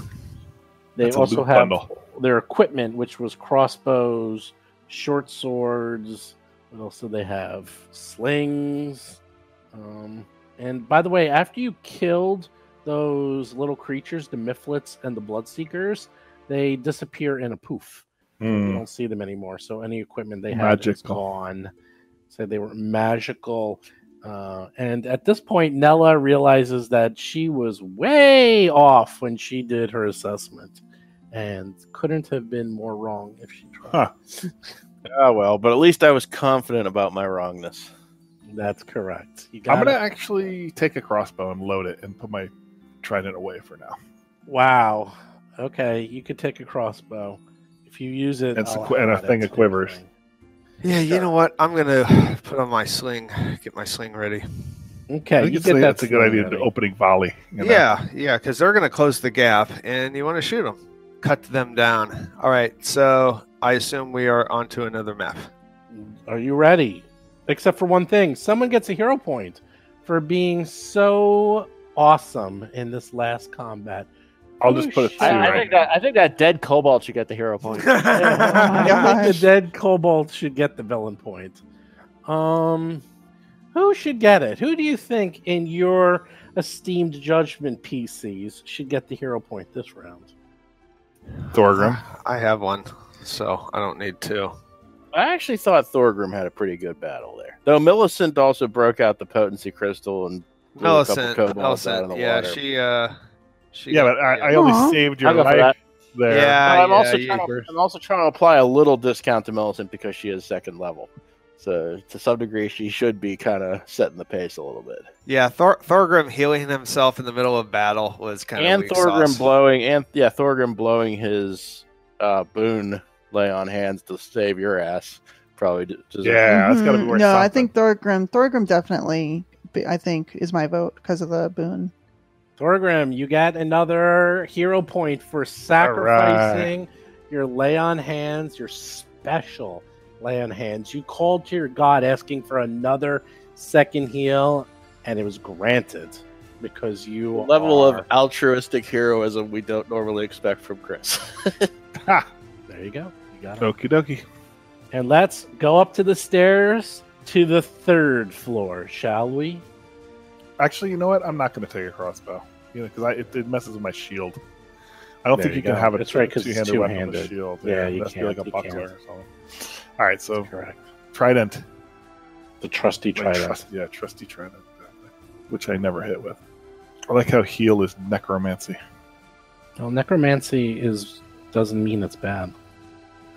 They That's a also loot have bundle. their equipment, which was crossbows, short swords. What else do they have? Slings. And by the way, after you killed those little creatures, the Mifflets and the Bloodseekers, they disappear in a poof. You don't see them anymore. So any equipment they had is Magical. gone. So they were magical. And at this point, Nella realizes that she was way off when she did her assessment and couldn't have been more wrong if she tried. Huh. Oh, well, but at least I was confident about my wrongness. That's correct. You I'm got gonna it. actually take a crossbow and load it and put my trident away for now. Wow. Okay, you could take a crossbow. If you use it, And I'll and a add it thing to of quivers. everything. Yeah, you know what? I'm gonna put on my sling. Get my sling ready. Okay, I think you it's get that that's a good sling idea. ready. The opening volley. You know? Yeah, because they're gonna close the gap, and you want to shoot them, cut them down. All right, so I assume we are onto another map. Are you ready? Except for one thing. Someone gets a hero point for being so awesome in this last combat. I'll just put a 2 right. I think that dead kobold should get the hero point. my I think gosh. the dead kobold should get the villain point. Who should get it? Who do you think in your esteemed judgment PCs should get the hero point this round? Thorgrim. I have one, so I don't need two. I actually thought Thorgrim had a pretty good battle there. Though Millicent also broke out the potency crystal and blew a couple kobolds out of the yeah, water. she. Yeah, but I only Aw. saved your I'll go for life that. there. Yeah, Well, I'm, yeah, I'm also trying to apply a little discount to Millicent because she is second level. So to some degree, she should be kind of setting the pace a little bit. Yeah, Thorgrim healing himself in the middle of battle was kind of And weak Thorgrim sauce. Thorgrim blowing his boon lay on hands to save your ass. Probably deserves Yeah, that's got to be Mhm. worth No, something. I think Thorgrim definitely, I think, is my vote because of the boon. Thorgrim, you got another hero point for sacrificing your lay on hands, your special lay on hands. You called to your god asking for another second heal, and it was granted because you level are... of altruistic heroism we don't normally expect from Chris. Ha! There you go. You got it. Okie dokie. And let's go up to the stairs to the 3rd floor, shall we? Actually, you know what? I'm not going to take a crossbow. You know, because it messes with my shield. I don't There think you you can go. have a That's right, 'cause it's two-handed weapon with a two-handed. shield. Yeah, you it has to be can't. like a You buckler can't. or something. All right, so Correct. trident. The trusty Like trident. trusty trident, which I never hit with. I like how heal is necromancy. Well, necromancy doesn't mean it's bad.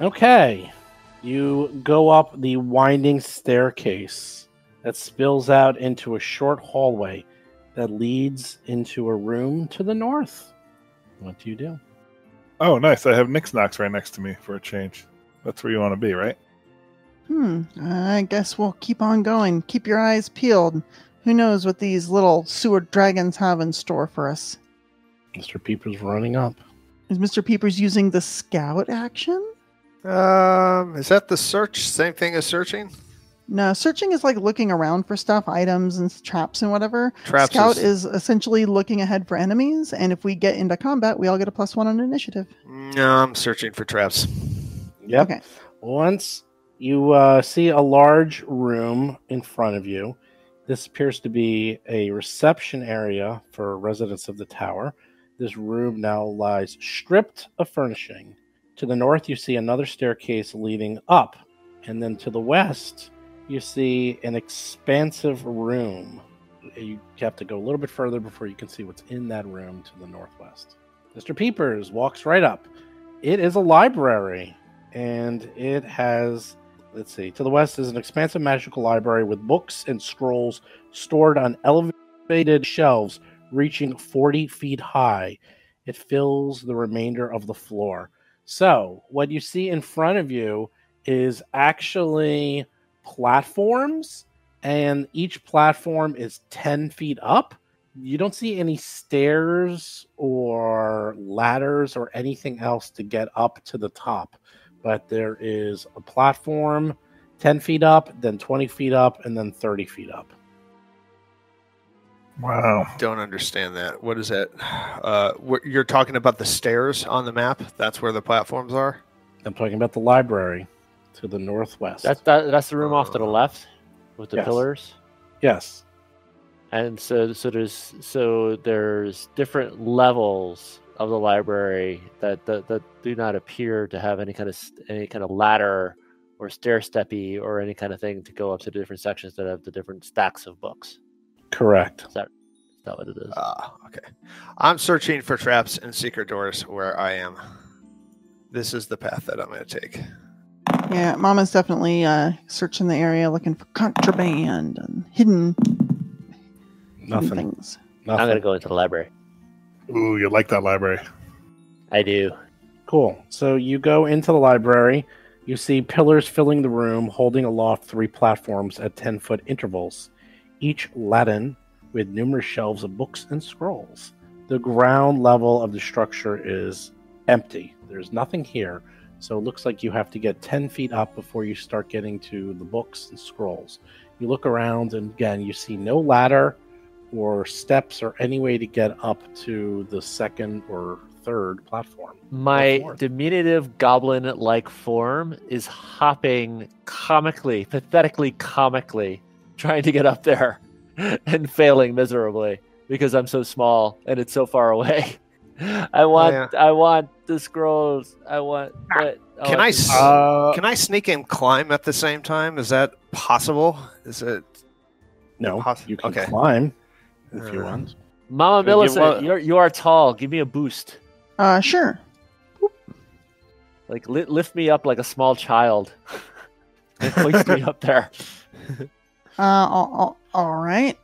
Okay. You go up the winding staircase that spills out into a short hallway that leads into a room to the north. What do you do? Oh, nice. I have Nix Knox right next to me for a change. That's where you want to be, right? I guess we'll keep on going. Keep your eyes peeled. Who knows what these little sewer dragons have in store for us? Mr. Peepers running up. Is Mr. Peepers using the scout action? Is that the search? Same thing as searching? No, searching is like looking around for stuff, items and traps and whatever. Traps Scout is essentially looking ahead for enemies, and if we get into combat, we all get a +1 on initiative. No, I'm searching for traps. Yep. Okay. Once you see a large room in front of you, this appears to be a reception area for residents of the tower. This room now lies stripped of furnishing. To the north, you see another staircase leading up, and then to the west, you see an expansive room. You have to go a little bit further before you can see what's in that room to the northwest. Mr. Peepers walks right up. It is a library, and it has, let's see, to the west is an expansive magical library with books and scrolls stored on elevated shelves reaching 40 feet high. It fills the remainder of the floor. So, what you see in front of you is actually platforms, and each platform is 10 feet up. You don't see any stairs or ladders or anything else to get up to the top, but there is a platform 10 feet up, then 20 feet up, and then 30 feet up. Wow. Don't understand that. What is that? You're talking about the stairs on the map? That's where the platforms are? I'm talking about the library to the northwest. That's the room off to the left with the pillars. Yes. And so there's different levels of the library that do not appear to have any kind of ladder or stair steppy or any kind of thing to go up to the different sections that have the different stacks of books. Correct. Is that what it is? Okay. I'm searching for traps and secret doors where I am. This is the path that I'm going to take. Yeah, Mama's definitely searching the area looking for contraband and hidden things. I'm going to go into the library. Ooh, you like that library. I do. Cool. So you go into the library. You see pillars filling the room, holding aloft 3 platforms at 10-foot intervals, each laden with numerous shelves of books and scrolls. The ground level of the structure is empty. There's nothing here, so it looks like you have to get 10 feet up before you start getting to the books and scrolls. You look around, and again, you see no ladder or steps or any way to get up to the second or third platform. My diminutive goblin-like form is hopping pathetically comically, trying to get up there and failing miserably because I'm so small and it's so far away. I want the scrolls. Can I sneak and climb at the same time? Is that possible? Is it? No, you can climb if you want. Mama Millicent, you are tall. Give me a boost. Sure. Like lift me up like a small child and hoist me up there. All right.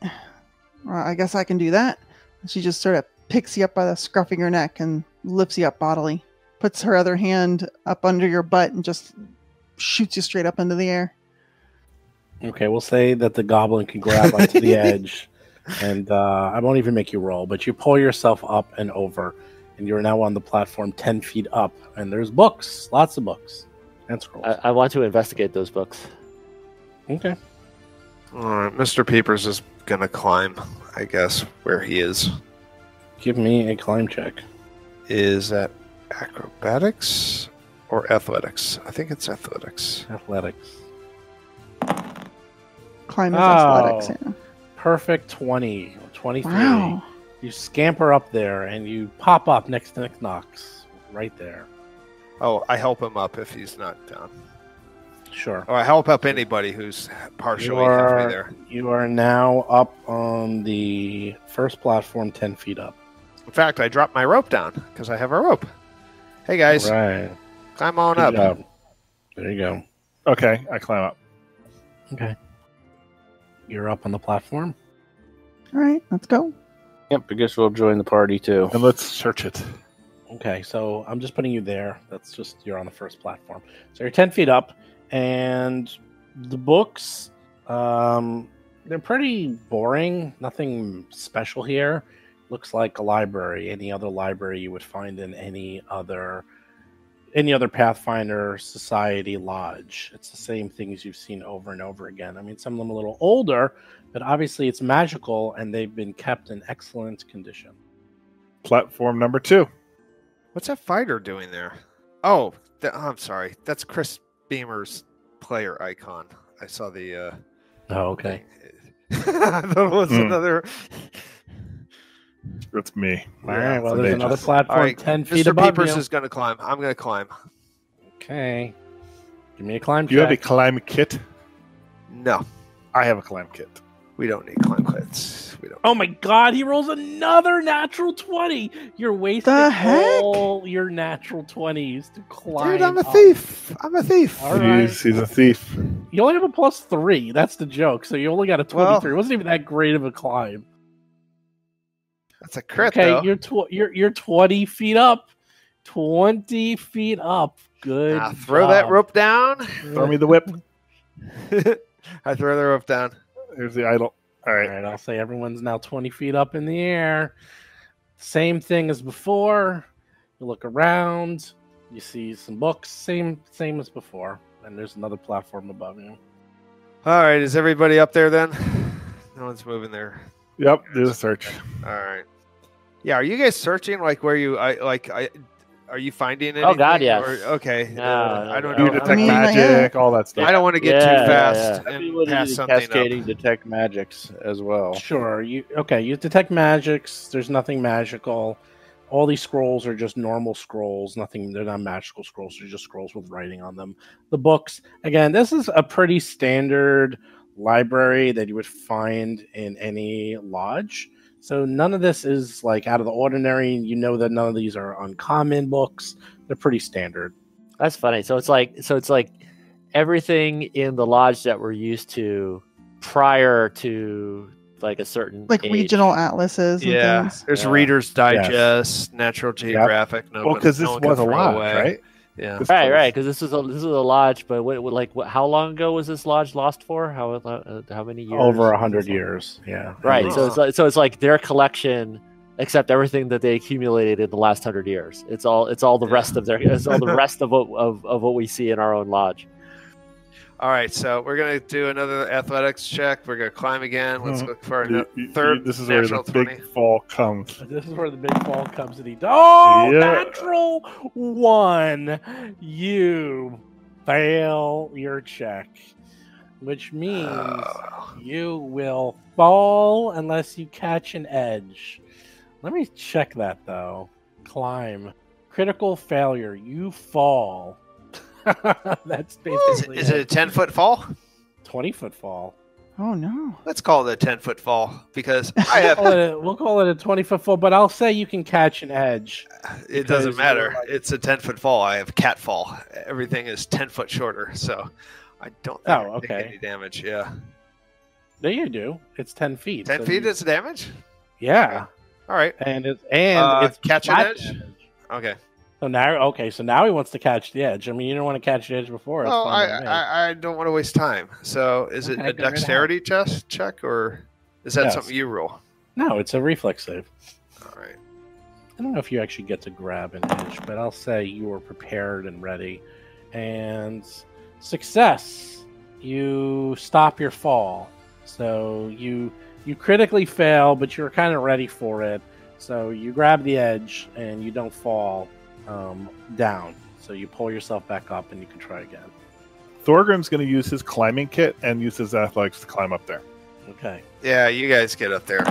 I guess I can do that. She just sort of picks you up by the scruff of your neck and lifts you up bodily. Puts her other hand up under your butt and just shoots you straight up into the air. Okay, we'll say that the goblin can grab onto the edge, and I won't even make you roll, but you pull yourself up and over, and you're now on the platform 10 feet up, and there's books, lots of books, and scrolls. I want to investigate those books. Okay. All right, Mr. Peepers is going to climb, I guess, where he is. Give me a climb check. Is that acrobatics or athletics? I think it's athletics. Athletics. Climb is athletics, yeah. Perfect 20 or 23. Wow. You scamper up there and you pop up next to Nick Knox. Right there. Oh, I help him up if he's not down. Sure. Or I help up anybody who's partially halfway there. You are now up on the first platform 10 feet up. In fact, I dropped my rope down because I have a rope. Hey, guys. Right. Climb on Good up. job. There you go. Okay, I climb up. Okay. You're up on the platform. All right, let's go. Yep, I guess we'll join the party too. And let's search it. Okay, so I'm just putting you there. That's just, you're on the first platform. So you're 10 feet up, and the books, they're pretty boring. Nothing special here. Looks like a library. Any other library you would find in any other Pathfinder Society lodge. It's the same things you've seen over and over again. I mean, some of them a little older, but obviously it's magical, and they've been kept in excellent condition. Platform number 2. What's that fighter doing there? Oh, I'm sorry. That's Chris Beamer's player icon. I saw the... Oh, okay. I thought it was another... That's me. All right, well, there's another platform All right, 10 feet Mr. above Peepers you. is going to climb. I'm going to climb. Okay. Give me a climb Do you have a check. climb kit? No, I have a climb kit. we don't need climb kits. We don't. Oh my god, he rolls another natural 20. You're wasting The heck? all your natural 20s to climb. Dude, I'm a up. thief. I'm a thief. All right. He's a thief. You only have a +3. That's the joke. So you only got a 23. Well- It wasn't even that great of a climb. That's a crit, Okay, though. you're 20 feet up. 20 feet up. Good. Now throw that job. rope down. Throw me the whip. I throw the rope down. Here's the idol. All All right. right, I'll say everyone's now 20 feet up in the air. Same thing as before. You look around. You see some books. Same as before. And there's another platform above you. All right, is everybody up there then? No one's moving there. Yep, do the search. All right. Yeah, are you guys searching like where you are you finding anything? Oh, God, yes. Okay. No, I don't You know. detect I mean, magic, all that stuff. I don't want to get too fast and Everybody pass did something cascading up. detect magics as well. Sure. You detect magics. There's nothing magical. All these scrolls are just normal scrolls. They're not magical scrolls. They're just scrolls with writing on them. The books, again, this is a pretty standard library that you would find in any lodge. So none of this is like out of the ordinary. You know that none of these are uncommon books. They're pretty standard. That's funny. So it's like everything in the lodge that we're used to prior to like a certain Like age. regional atlases and Yeah, things. there's Yeah. Reader's Digest, Natural Geographic. No, Well, because this no one can was a throw lodge, away. right? Yeah. This Right, was- right. Because this is a lodge, but how long ago was this lodge lost for? How many years? Over 100 years. Yeah. Right. Oh. So it's like their collection, except everything that they accumulated in the last 100 years. It's all the rest of what we see in our own lodge. All right, so we're gonna do another athletics check. We're gonna climb again. Let's look for a third. This is where the natural big 20. fall comes. This is where the big fall comes, and Yeah. natural 1. You fail your check, which means you will fall unless you catch an edge. Let me check that though. Climb, critical failure. You fall. That's basically Is it a 10-foot fall? 20-foot fall. Oh no. Let's call it a 10-foot fall because I have. We'll call it a 20-foot fall, but I'll say you can catch an edge. It doesn't because matter. you're like- It's a 10-foot fall. I have cat fall. Everything is 10 foot shorter, so I don't think Oh, I take okay. any damage. Yeah, There you do. It's 10 feet. 10 so feet you- is damage. Yeah, All right. and it's catch an flat edge? damage. Okay. So now he wants to catch the edge. I mean, you didn't want to catch the edge before. It's Well, fine by me. I don't want to waste time. So, is it Okay, a go right dexterity check, or is that Yes. something you roll? No, it's a reflex save. All right. I don't know if you actually get to grab an edge, but I'll say you were prepared and ready. And success. You stop your fall. So you critically fail, but you're kind of ready for it. So you grab the edge and you don't fall down. So you pull yourself back up and you can try again. Thorgrim's going to use his climbing kit and use his athletics to climb up there. Okay. Yeah, you guys get up there.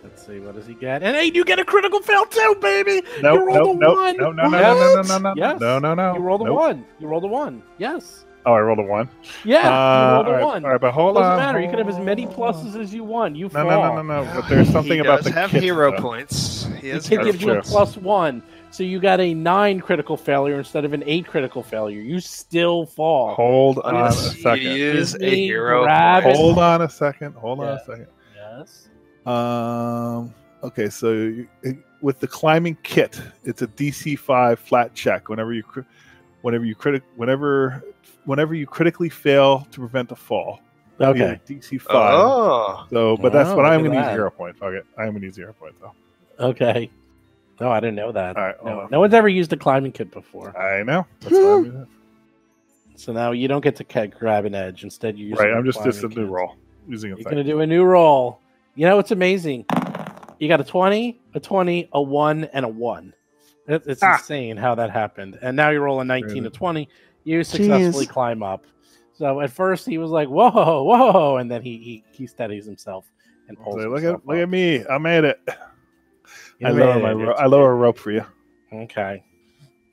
Let's see, what does he get? And hey, you get a critical fail too, baby! No, You rolled no, a 1! no, no, no, Yes. no, no, no, no, Yes. no. You rolled a Nope. 1. You rolled a 1. Yes. Oh, I rolled a 1. Yeah, you rolled a all right, 1. All right, but hold Doesn't on. matter. You can have as hold many on. pluses as you want. You No, fall. no, no, no, no. But there's something he about does the have kit, hero though. points. He The has kid hero gives you a true. +1. So you got a 9 critical failure instead of an 8 critical failure. You still fall. Hold on a second. Use a Disney hero. grab point. Hold on a second. Yes. Okay, so with the climbing kit, it's a DC 5 flat check. Whenever you critically fail to prevent a fall. Okay. DC 5. Oh. So, but that's what I'm going to use that. 0 points. Okay, I'm going to use 0 points though. Okay. No, I didn't know that. All right, no one's ever used a climbing kit before. I know. That's why I'm doing it. So now you don't get to grab an edge. Instead, you use Right. I'm just a new roll using a You're thing. going to do a new roll. You know, it's amazing. You got a 20, a 20, a 1, and a 1. It's insane how that happened. And now you roll a 19 to 20. You successfully climb up. So at first he was like, "Whoa, whoa," and then he steadies himself and pulls. Look at me! I made it. I lower a rope for you. Okay.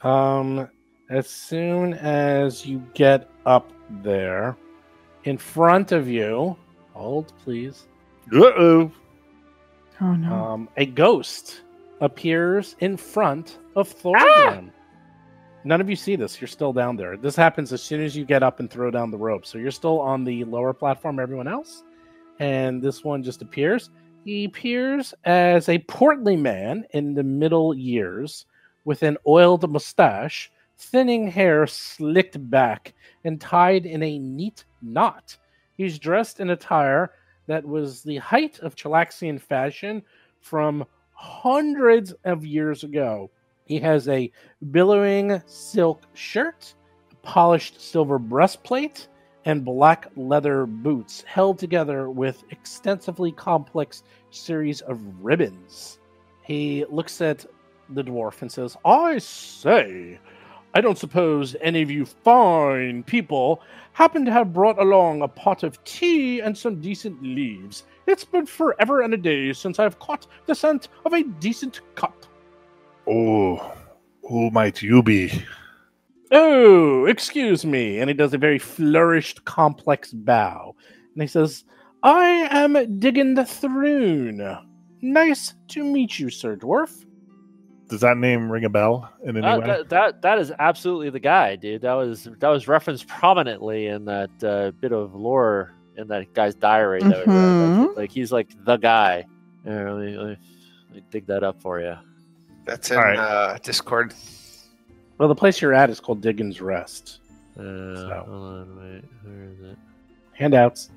As soon as you get up there, in front of you, hold please. Uh-oh. Oh no! A ghost appears in front of Thorgrim. None of you see this. You're still down there. This happens as soon as you get up and throw down the rope. So you're still on the lower platform, everyone else. And this one just appears. He appears as a portly man in the middle years with an oiled mustache, thinning hair slicked back and tied in a neat knot. He's dressed in attire that was the height of Chilaxian fashion from hundreds of years ago. He has a billowing silk shirt, a polished silver breastplate, and black leather boots held together with extensively complex series of ribbons. He looks at the dwarf and says, "I say, I don't suppose any of you fine people happen to have brought along a pot of tea and some decent leaves. It's been forever and a day since I've caught the scent of a decent cup." Oh, who might you be? "Oh, excuse me." And he does a very flourished, complex bow. And he says, "I am Diggin the Thrune. Nice to meet you, Sir Dwarf." Does that name ring a bell in any way? That is absolutely the guy, dude. That was referenced prominently in that bit of lore in that guy's diary. That we read. Like he's like the guy. Let me dig that up for you. That's in Discord. Well, the place you're at is called Diggin's Rest. Hold on, wait. Where is it? Handouts.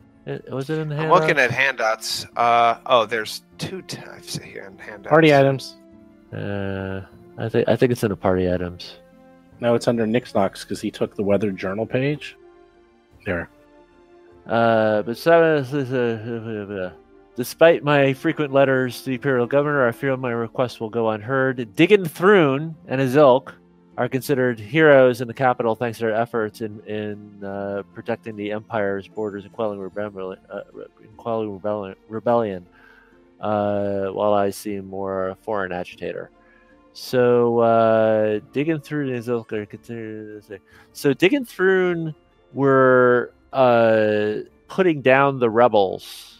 Was it in the I'm handouts? looking at handouts. There's 2 types here in handouts. Party items. I think it's in the party items. No, it's under Nick's Knocks because he took the weather journal page. There. But 7 despite my frequent letters to the Imperial Governor, I fear my request will go unheard. Diggin Thrune and his ilk are considered heroes in the capital thanks to their efforts in protecting the Empire's borders and quelling rebellion. While I seem more a foreign agitator. So Diggin Thrune and his ilk are considered. So Diggin Thrune were putting down the rebels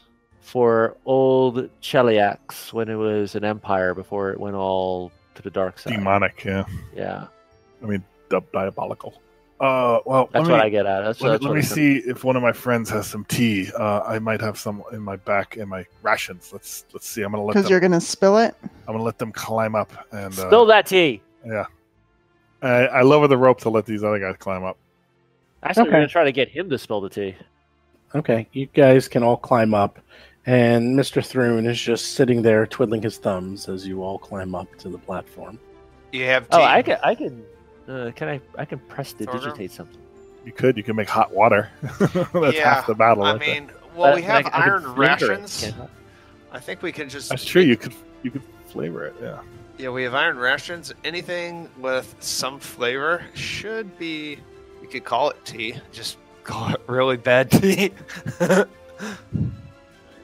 for old Cheliax when it was an empire before it went all to the dark side. Demonic, yeah. Yeah. I mean, diabolical. Well, that's what I get at. Let me see if one of my friends has some tea. I might have some in my back in my rations. Let's see. I'm gonna let because you're gonna spill it. I'm gonna let them climb up and spill that tea. Yeah. I lower the rope to let these other guys climb up. Actually, we're gonna try to get him to spill the tea. Okay, you guys can all climb up, and Mr. Thrune is just sitting there twiddling his thumbs as you all climb up to the platform. You have tea. Oh, I can. I can press to digitate something. You can make hot water. That's half the battle. I mean, we have iron rations. I think we can just. That's true. You could flavor it. Yeah. Yeah, we have iron rations. Anything with some flavor should be. We could call it tea. Just call it really bad tea.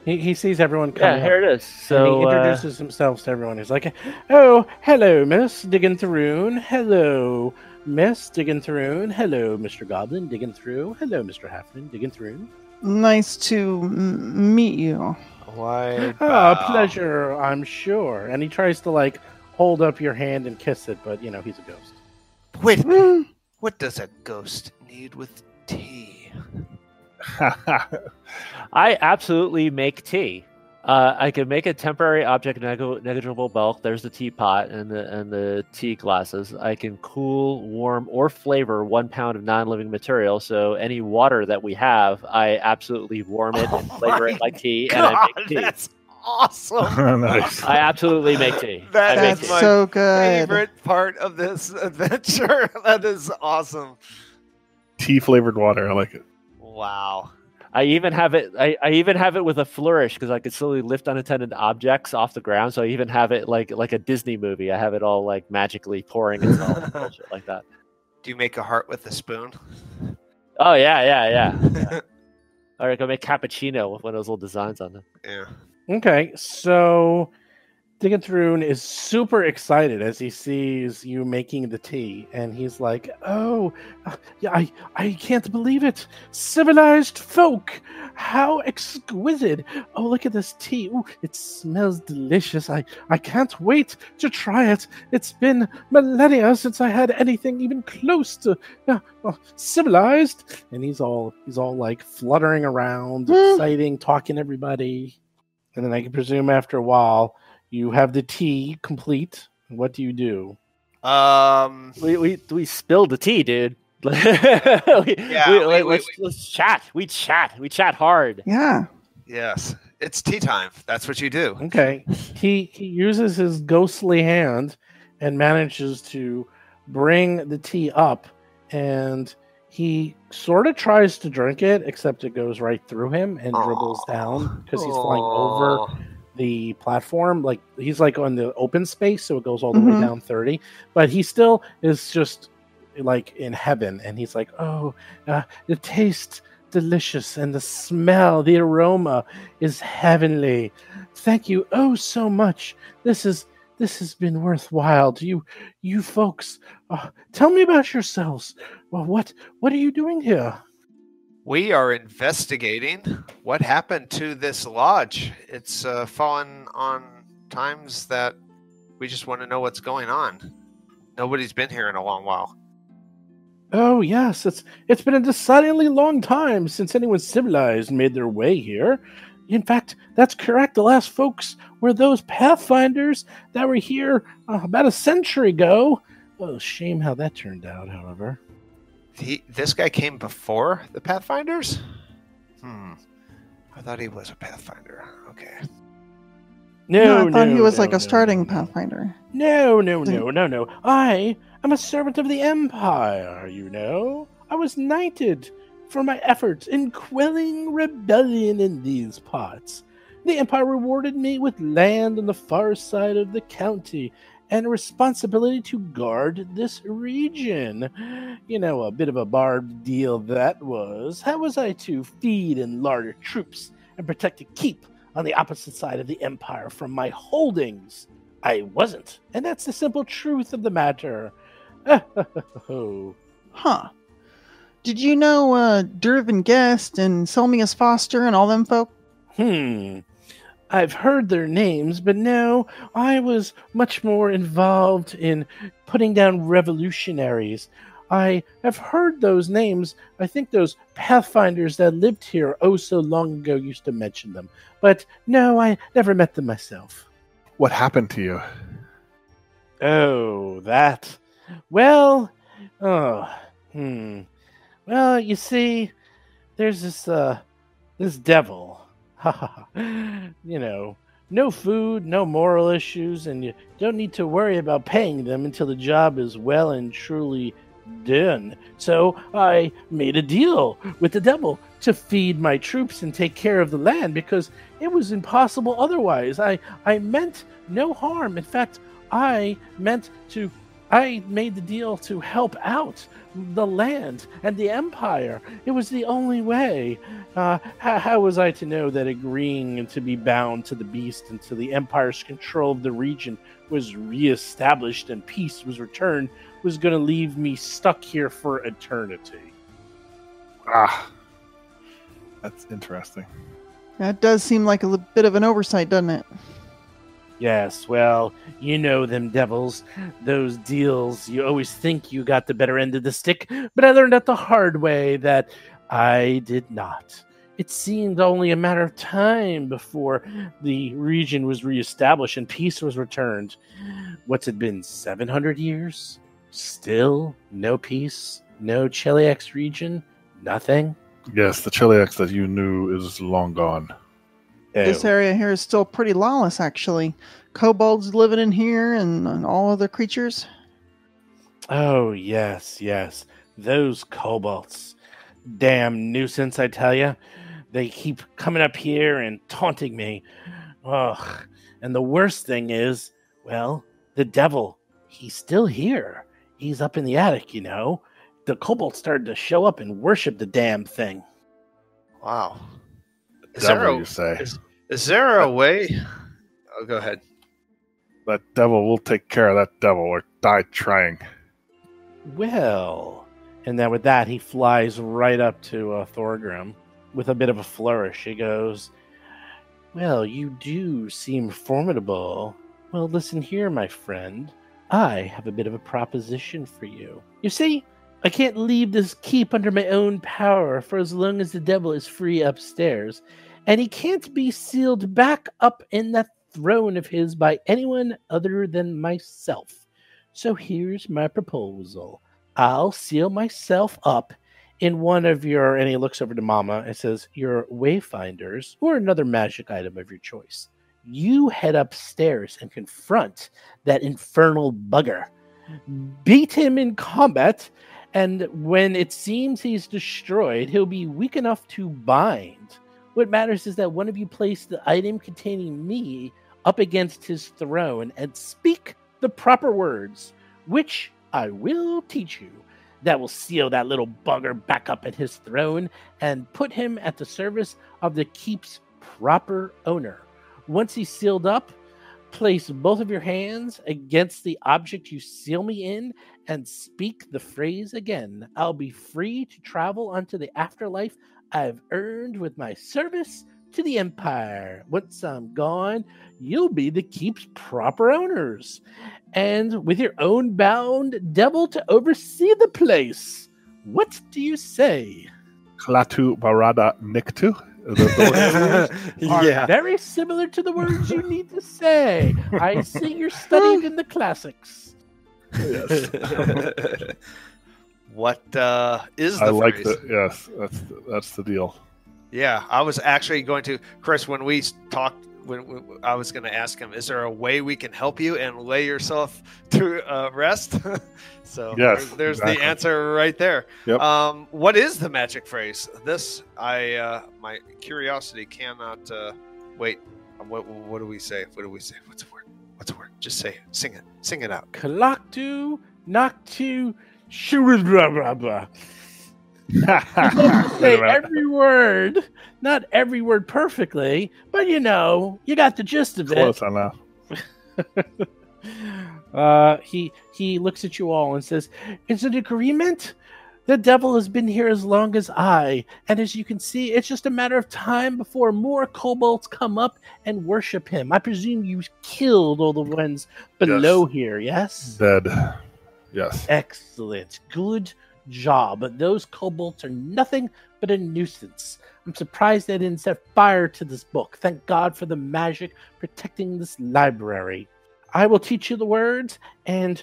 He sees everyone coming. Yeah, here it is. So and he introduces himself to everyone. He's like, "Oh, hello, Miss Diggin Thrune. Hello, Miss Diggin Thrune. Hello, Mr. Goblin digging through. Hello, Mr. Halfling digging through. Nice to meet you." Why? Pleasure, I'm sure. And he tries to hold up your hand and kiss it, but he's a ghost. Wait a minute. What does a ghost need with tea? I absolutely make tea. I can make a temporary object negligible bulk. There's the teapot and the tea glasses. I can cool, warm, or flavor 1 pound of non-living material. So any water that we have, I absolutely warm it and flavor it like tea, and I make tea. That's awesome. Nice. I absolutely make tea. That's so good. Favorite part of this adventure. That is awesome. Tea flavored water. I like it. Wow. I even have it. I even have it with a flourish because I could slowly lift unattended objects off the ground. So I even have it like a Disney movie. I have it all like magically pouring itself and bullshit like that. Do you make a heart with a spoon? Oh yeah. All right, go make cappuccino with one of those little designs on them. Yeah. Okay, so Digathrune is super excited as he sees you making the tea, and he's like, "Oh, yeah, I can't believe it! Civilized folk, how exquisite! Oh, look at this tea! Ooh, it smells delicious! I can't wait to try it! It's been millennia since I had anything even close to civilized." And he's all like fluttering around, exciting, talking to everybody, and then I can presume after a while. You have the tea complete. What do you do? We spilled the tea, dude. Let's chat. We chat hard. Yeah. Yes. It's tea time. That's what you do. Okay. He uses his ghostly hand and manages to bring the tea up, and he sort of tries to drink it, except it goes right through him and dribbles down because he's flying over the platform. Like he's like on the open space, so it goes all the way down 30, but he still is just like in heaven, and he's like, the taste delicious, and the smell, the aroma is heavenly. Thank you so much. This has been worthwhile. You folks, tell me about yourselves. Well, what are you doing here? We are investigating what happened to this lodge. It's fallen on times that we just want to know what's going on. Nobody's been here in a long while. Oh, yes. It's been a decidedly long time since anyone civilized made their way here. In fact, that's correct. The last folks were those Pathfinders that were here about a century ago. Oh, shame how that turned out, however. This guy came before the Pathfinders? I thought he was a Pathfinder. Okay. No, I thought he was like a starting Pathfinder. No. I am a servant of the Empire, I was knighted for my efforts in quelling rebellion in these parts. The Empire rewarded me with land on the far side of the county and a responsibility to guard this region. A bit of a barbed deal that was. How was I to feed and larder troops and protect a keep on the opposite side of the Empire from my holdings? I wasn't, and that's the simple truth of the matter. Huh. Did you know Dervin Guest and Selmius Foster and all them folk? I've heard their names, but no, I was much more involved in putting down revolutionaries. I have heard those names. I think those Pathfinders that lived here so long ago used to mention them. But no, I never met them myself. What happened to you? Oh, that. Well, Well, you see, there's this devil. No food, no moral issues, and you don't need to worry about paying them until the job is well and truly done. So I made a deal with the devil to feed my troops and take care of the land because it was impossible otherwise. I meant no harm. In fact, I made the deal to help out the land and the Empire. It was the only way. How was I to know that agreeing to be bound to the beast until the Empire's control of the region was reestablished and peace was returned was going to leave me stuck here for eternity? That's interesting. That does seem like a bit of an oversight, doesn't it? Yes, well, you know them devils. Those deals, you always think you got the better end of the stick, but I learned out the hard way that I did not. It seemed only a matter of time before the region was reestablished and peace was returned. What's it been, 700 years? Still no peace? No Cheliax region? Nothing? Yes, the Cheliax that you knew is long gone. This area here is still pretty lawless, actually. Kobolds living in here and all other creatures. Oh, yes. Those kobolds. Damn nuisance, I tell you. They keep coming up here and taunting me. Ugh. And the worst thing is, well, the devil, he's still here. He's up in the attic, you know. The kobolds started to show up and worship the damn thing. Wow. Is there a way? Oh, go ahead. That devil, will take care of that devil or die trying. Well, and then with that, he flies right up to Thorgrim with a bit of a flourish. He goes, well, you do seem formidable. Well, listen here, my friend. I have a bit of a proposition for you. You see, I can't leave this keep under my own power for as long as the devil is free upstairs, and he can't be sealed back up in that throne of his by anyone other than myself. So here's my proposal. I'll seal myself up in one of your, and he looks over to Mama and says, your wayfinders, or another magic item of your choice. You head upstairs and confront that infernal bugger. Beat him in combat, and when it seems he's destroyed, he'll be weak enough to bind. What matters is that one of you place the item containing me up against his throne and speak the proper words, which I will teach you, that will seal that little bugger back up at his throne and put him at the service of the keep's proper owner. Once he's sealed up, place both of your hands against the object you seal me in and speak the phrase again. I'll be free to travel unto the afterlife I've earned with my service to the Empire. Once I'm gone, you'll be the keep's proper owners, and with your own bound devil to oversee the place. What do you say? Klaatu, Barada, Nikto? Are very similar to the words you need to say. I see you're studied in the classics. Yes. What is the I like phrase? Yes, that's the deal. Yeah, I was actually going to, Chris, when we talked, when I was going to ask him, is there a way we can help you and lay yourself to rest? So yes, there's exactly. the answer right there. Yep. What is the magic phrase? This, my curiosity cannot wait. What do we say? What do we say? What's the word? What's the word? Just say it. Sing it. Sing it out. Klaatu, Naktu, Shurababa. Say every word, not every word perfectly, but you know, you got the gist of it. Close enough. He looks at you all and says, "Is it agreement? The devil has been here as long as I, and as you can see, it's just a matter of time before more kobolds come up and worship him. I presume you killed all the ones below here, yes? Dead. Yes. Excellent. Good job. But those kobolds are nothing but a nuisance. I'm surprised they didn't set fire to this book. Thank God for the magic protecting this library. I will teach you the words, and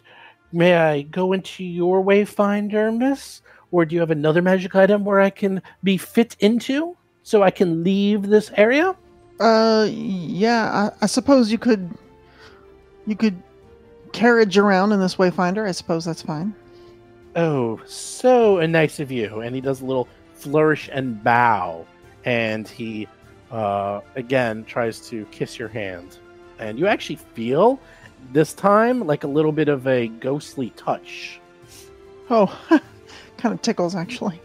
may I go into your wayfinder, miss? Or do you have another magic item where I can be fit into so I can leave this area? Yeah, I suppose you could carriage around in this wayfinder. I suppose that's fine. Oh, so nice of you. And he does a little flourish and bow. And he, again, tries to kiss your hand. And you actually feel, this time, like a little bit of a ghostly touch. Oh, kind of tickles, actually.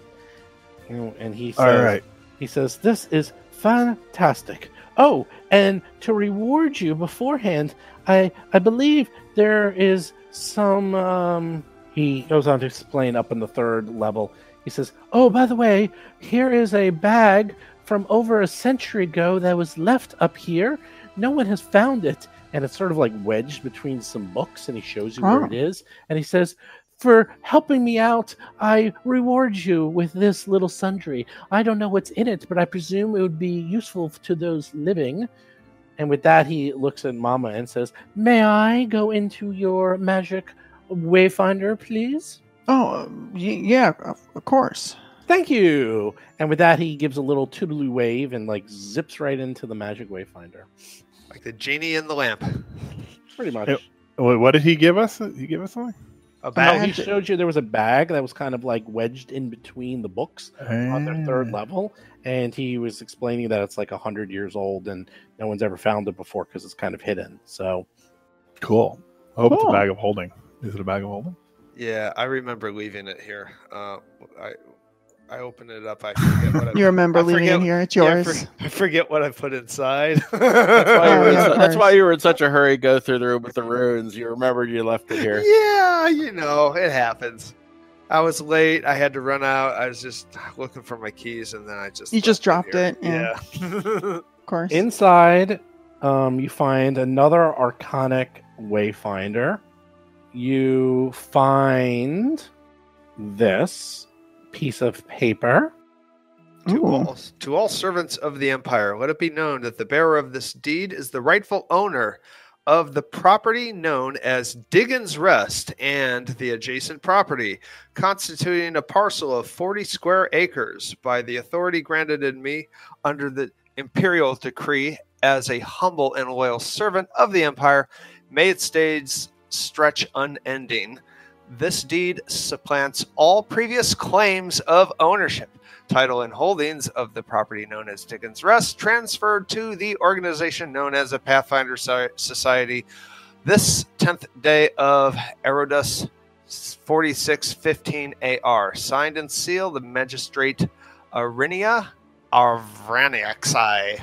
And he says, All right. He says, this is fantastic. Oh, and to reward you beforehand, I believe there is some, he goes on to explain up in the third level. He says, oh, by the way, here is a bag from over a century ago that was left up here. No one has found it, and it's sort of like wedged between some books, and he shows you where it is, and he says, "For helping me out, I reward you with this little sundry. I don't know what's in it, but I presume it would be useful to those living." And with that, he looks at Mama and says, "May I go into your magic wayfinder, please?" Oh, yeah, of course. Thank you. And with that, he gives a little toodaloo wave and like zips right into the magic wayfinder. Like the genie in the lamp. Pretty much. What did he give us? He give us something? A bag. No, he showed you there was a bag that was kind of like wedged in between the books on their third level. And he was explaining that it's like 100 years old and no one's ever found it before because it's kind of hidden. So cool. I hope it's a bag of holding. Is it a bag of holding? Yeah, I remember leaving it here. I opened it up. I forget what you remember leaving it here. It's yours. Yeah, I forget what I put inside. That's why you were in such a hurry to go through the room with the runes. You remembered you left it here. Yeah, it happens. I was late. I had to run out. I was just looking for my keys, and then you just dropped it. Yeah. Of course. Inside, you find another Arcanic Wayfinder. You find this piece of paper. To all servants of the Empire, let it be known that the bearer of this deed is the rightful owner of the property known as Diggins Rest and the adjacent property, constituting a parcel of 40 square acres by the authority granted in me under the imperial decree as a humble and loyal servant of the Empire. May its days stretch unending. This deed supplants all previous claims of ownership, title, and holdings of the property known as Dickens Rest, transferred to the organization known as the Pathfinder Society this 10th day of Erodus 4615 AR. Signed and sealed, the Magistrate Arinia Arvraniaxi.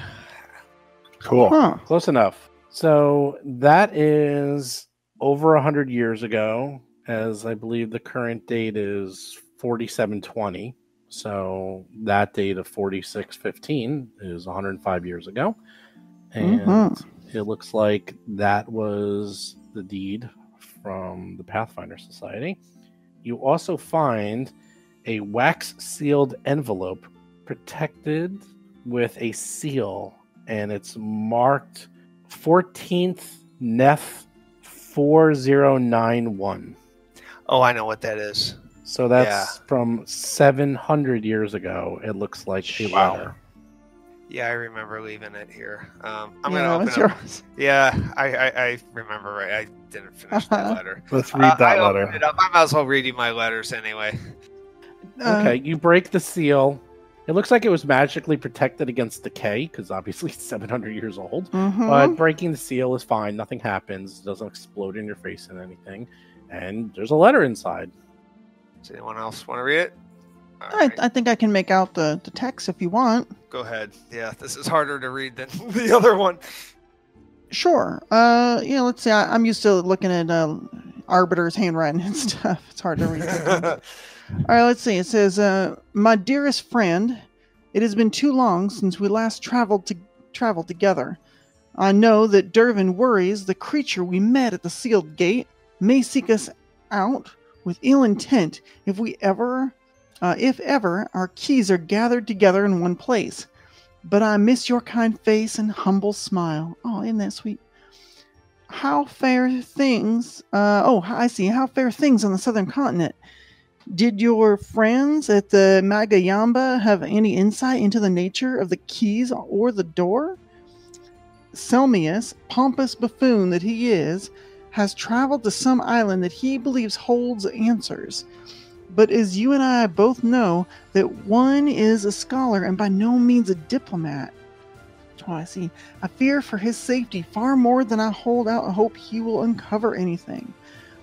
Cool. Huh. Close enough. So that is over 100 years ago, as I believe the current date is 4720. So that date of 4615 is 105 years ago. And it looks like that was the deed from the Pathfinder Society. You also find a wax-sealed envelope protected with a seal, and it's marked 14th Neth 4091. Oh, I know what that is. So that's from 700 years ago. It looks like a letter. Yeah, I remember leaving it here. I'm gonna open it up. Yeah, I remember. Right, I didn't finish that letter. Let's read that letter. It up. I might as well read you my letters anyway. Okay, you break the seal. It looks like it was magically protected against decay because obviously it's 700 years old. But breaking the seal is fine. Nothing happens. It doesn't explode in your face and anything. And there's a letter inside. Does anyone else want to read it? I think I can make out the text if you want. Go ahead. Yeah, this is harder to read than the other one. Sure. Let's see. I'm used to looking at Arbiter's handwriting and stuff. It's hard to read. All right, let's see. It says, "My dearest friend, it has been too long since we last traveled together. I know that Dervin worries the creature we met at the sealed gate may seek us out with ill intent if ever our keys are gathered together in one place. But I miss your kind face and humble smile." Oh, isn't that sweet? "How fair things, I see. How fair things on the southern continent. Did your friends at the Magayamba have any insight into the nature of the keys or the door? Selmius, pompous buffoon that he is, has traveled to some island that he believes holds answers. But as you and I both know, that one is a scholar and by no means a diplomat. Oh, I see. I fear for his safety far more than I hold out hope he will uncover anything.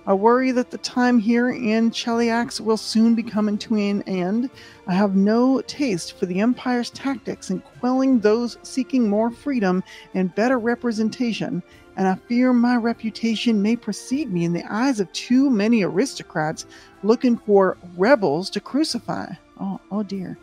I worry that the time here in Cheliax will soon be coming to an end. I have no taste for the Empire's tactics in quelling those seeking more freedom and better representation, and I fear my reputation may precede me in the eyes of too many aristocrats looking for rebels to crucify. Oh dear.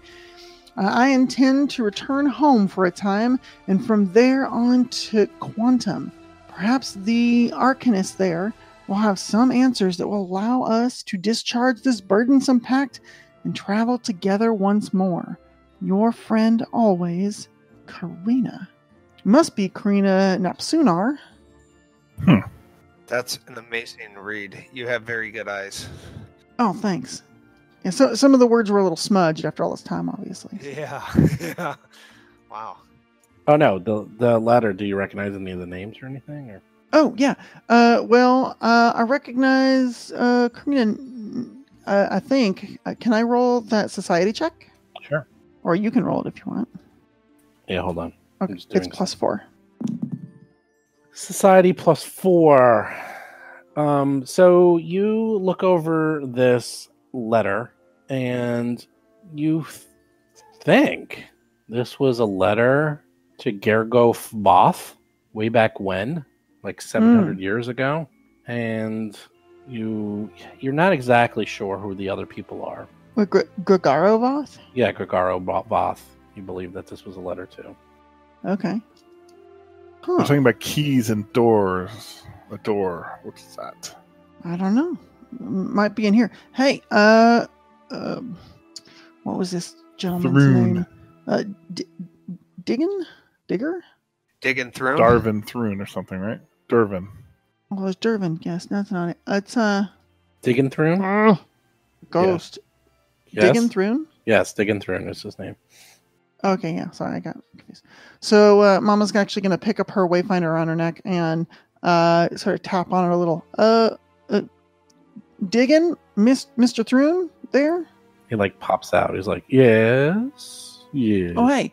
I intend to return home for a time, and from there on to Quantum. Perhaps the Arcanist there will have some answers that will allow us to discharge this burdensome pact and travel together once more. Your friend always, Karina. Must be Karina Napsunar. That's an amazing read. You have very good eyes. Oh, thanks. Yeah, so some of the words were a little smudged after all this time, obviously. Yeah. Yeah. Wow. Oh no, the letter. Do you recognize any of the names or anything? Or Oh yeah. I recognize Karina. I think. Can I roll that society check? Sure. Or you can roll it if you want. Yeah, hold on. Okay, it's +4. Society +4. So you look over this letter and you think this was a letter to Gergof Both way back when, like 700 years ago, and you're not exactly sure who the other people are. Gregaro Voth? Yeah, Gregaro Voth. You believe that this was a letter to. Okay. We're talking about keys and doors. A door. What's that? I don't know. Might be in here. Hey, what was this gentleman's Thrune. name? Digger? Digging through. Darvin Thrune or something, right? Dervin. Oh, it's Dervin. Yes, that's not it. It's Digging Thrune? Ghost. Yes. Diggin Thrune? Yes, Diggin Thrune is his name. Okay, yeah. Sorry, I got confused. So Mama's actually going to pick up her wayfinder around her neck and sort of tap on it a little. Diggin, Mr. Thrune there? He like pops out. He's like, yes. Oh, hey.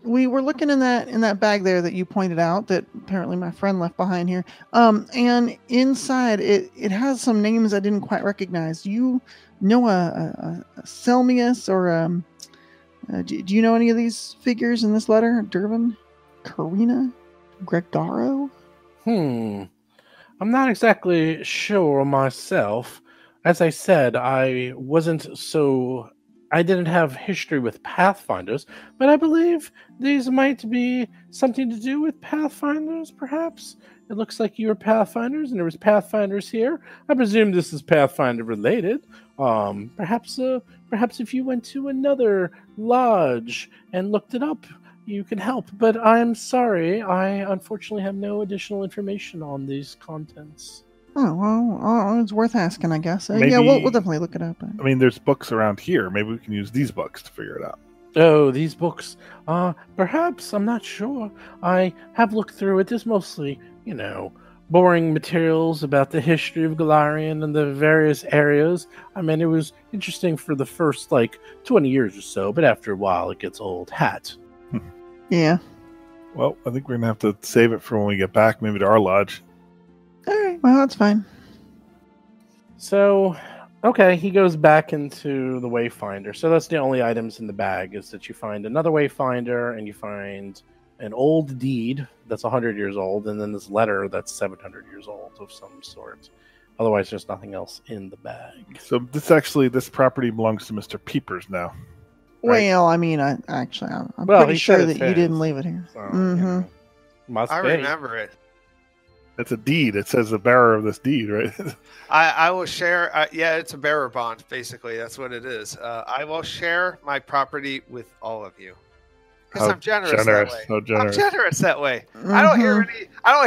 We were looking in that bag there that you pointed out that apparently my friend left behind here. And inside it has some names I didn't quite recognize. Do you know a Selmius or do you know any of these figures in this letter? Dervin? Karina? Gregaro? I'm not exactly sure myself. As I said, I didn't have history with Pathfinders, but I believe these might be something to do with Pathfinders, perhaps? It looks like you were Pathfinders, and there was Pathfinders here. I presume this is Pathfinder related. Perhaps if you went to another lodge and looked it up, you can help. But I'm sorry, I unfortunately have no additional information on these contents. Oh, well, it's worth asking, I guess. Maybe, yeah, we'll definitely look it up. I mean, there's books around here. Maybe we can use these books to figure it out. Oh, these books. Perhaps, I'm not sure. I have looked through it. There's mostly, boring materials about the history of Golarion and the various areas. I mean, it was interesting for the first, 20 years or so, but after a while it gets old hat. Yeah. Well, I think we're going to have to save it for when we get back, maybe to our lodge. All right, well, that's fine. So, okay, he goes back into the Wayfinder. So that's the only items in the bag, is that you find another Wayfinder, and you find an old deed that's 100 years old, and then this letter that's 700 years old of some sort. Otherwise, there's nothing else in the bag. So this property belongs to Mr. Peepers now. Right? Well, I mean, I'm pretty sure that you didn't leave it here. So, must I be. remember it. It's a deed. It says the bearer of this deed, right? I will share. Yeah, it's a bearer bond. Basically, that's what it is. I will share my property with all of you because I'm generous that way. So generous. I'm generous that way. I don't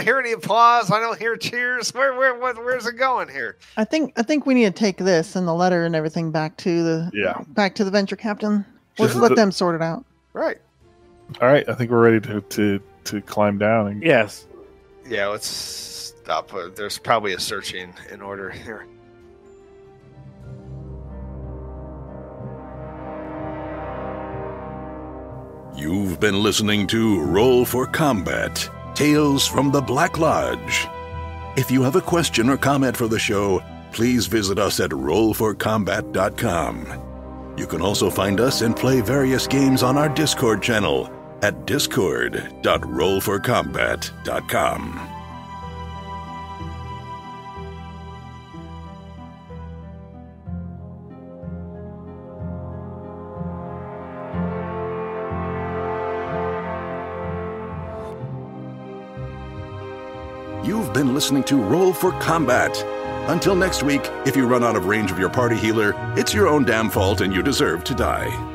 hear any applause. I don't hear cheers. Where's it going here? I think we need to take this and the letter and everything back to the venture captain. Let's let them sort it out. Right. All right. I think we're ready to climb down. Yes. Yeah, let's stop. There's probably a searching in order here. You've been listening to Roll for Combat, Tales from the Black Lodge. If you have a question or comment for the show, please visit us at rollforcombat.com. You can also find us and play various games on our Discord channel at discord.rollforcombat.com. You've been listening to Roll for Combat. Until next week, if you run out of range of your party healer, it's your own damn fault and you deserve to die.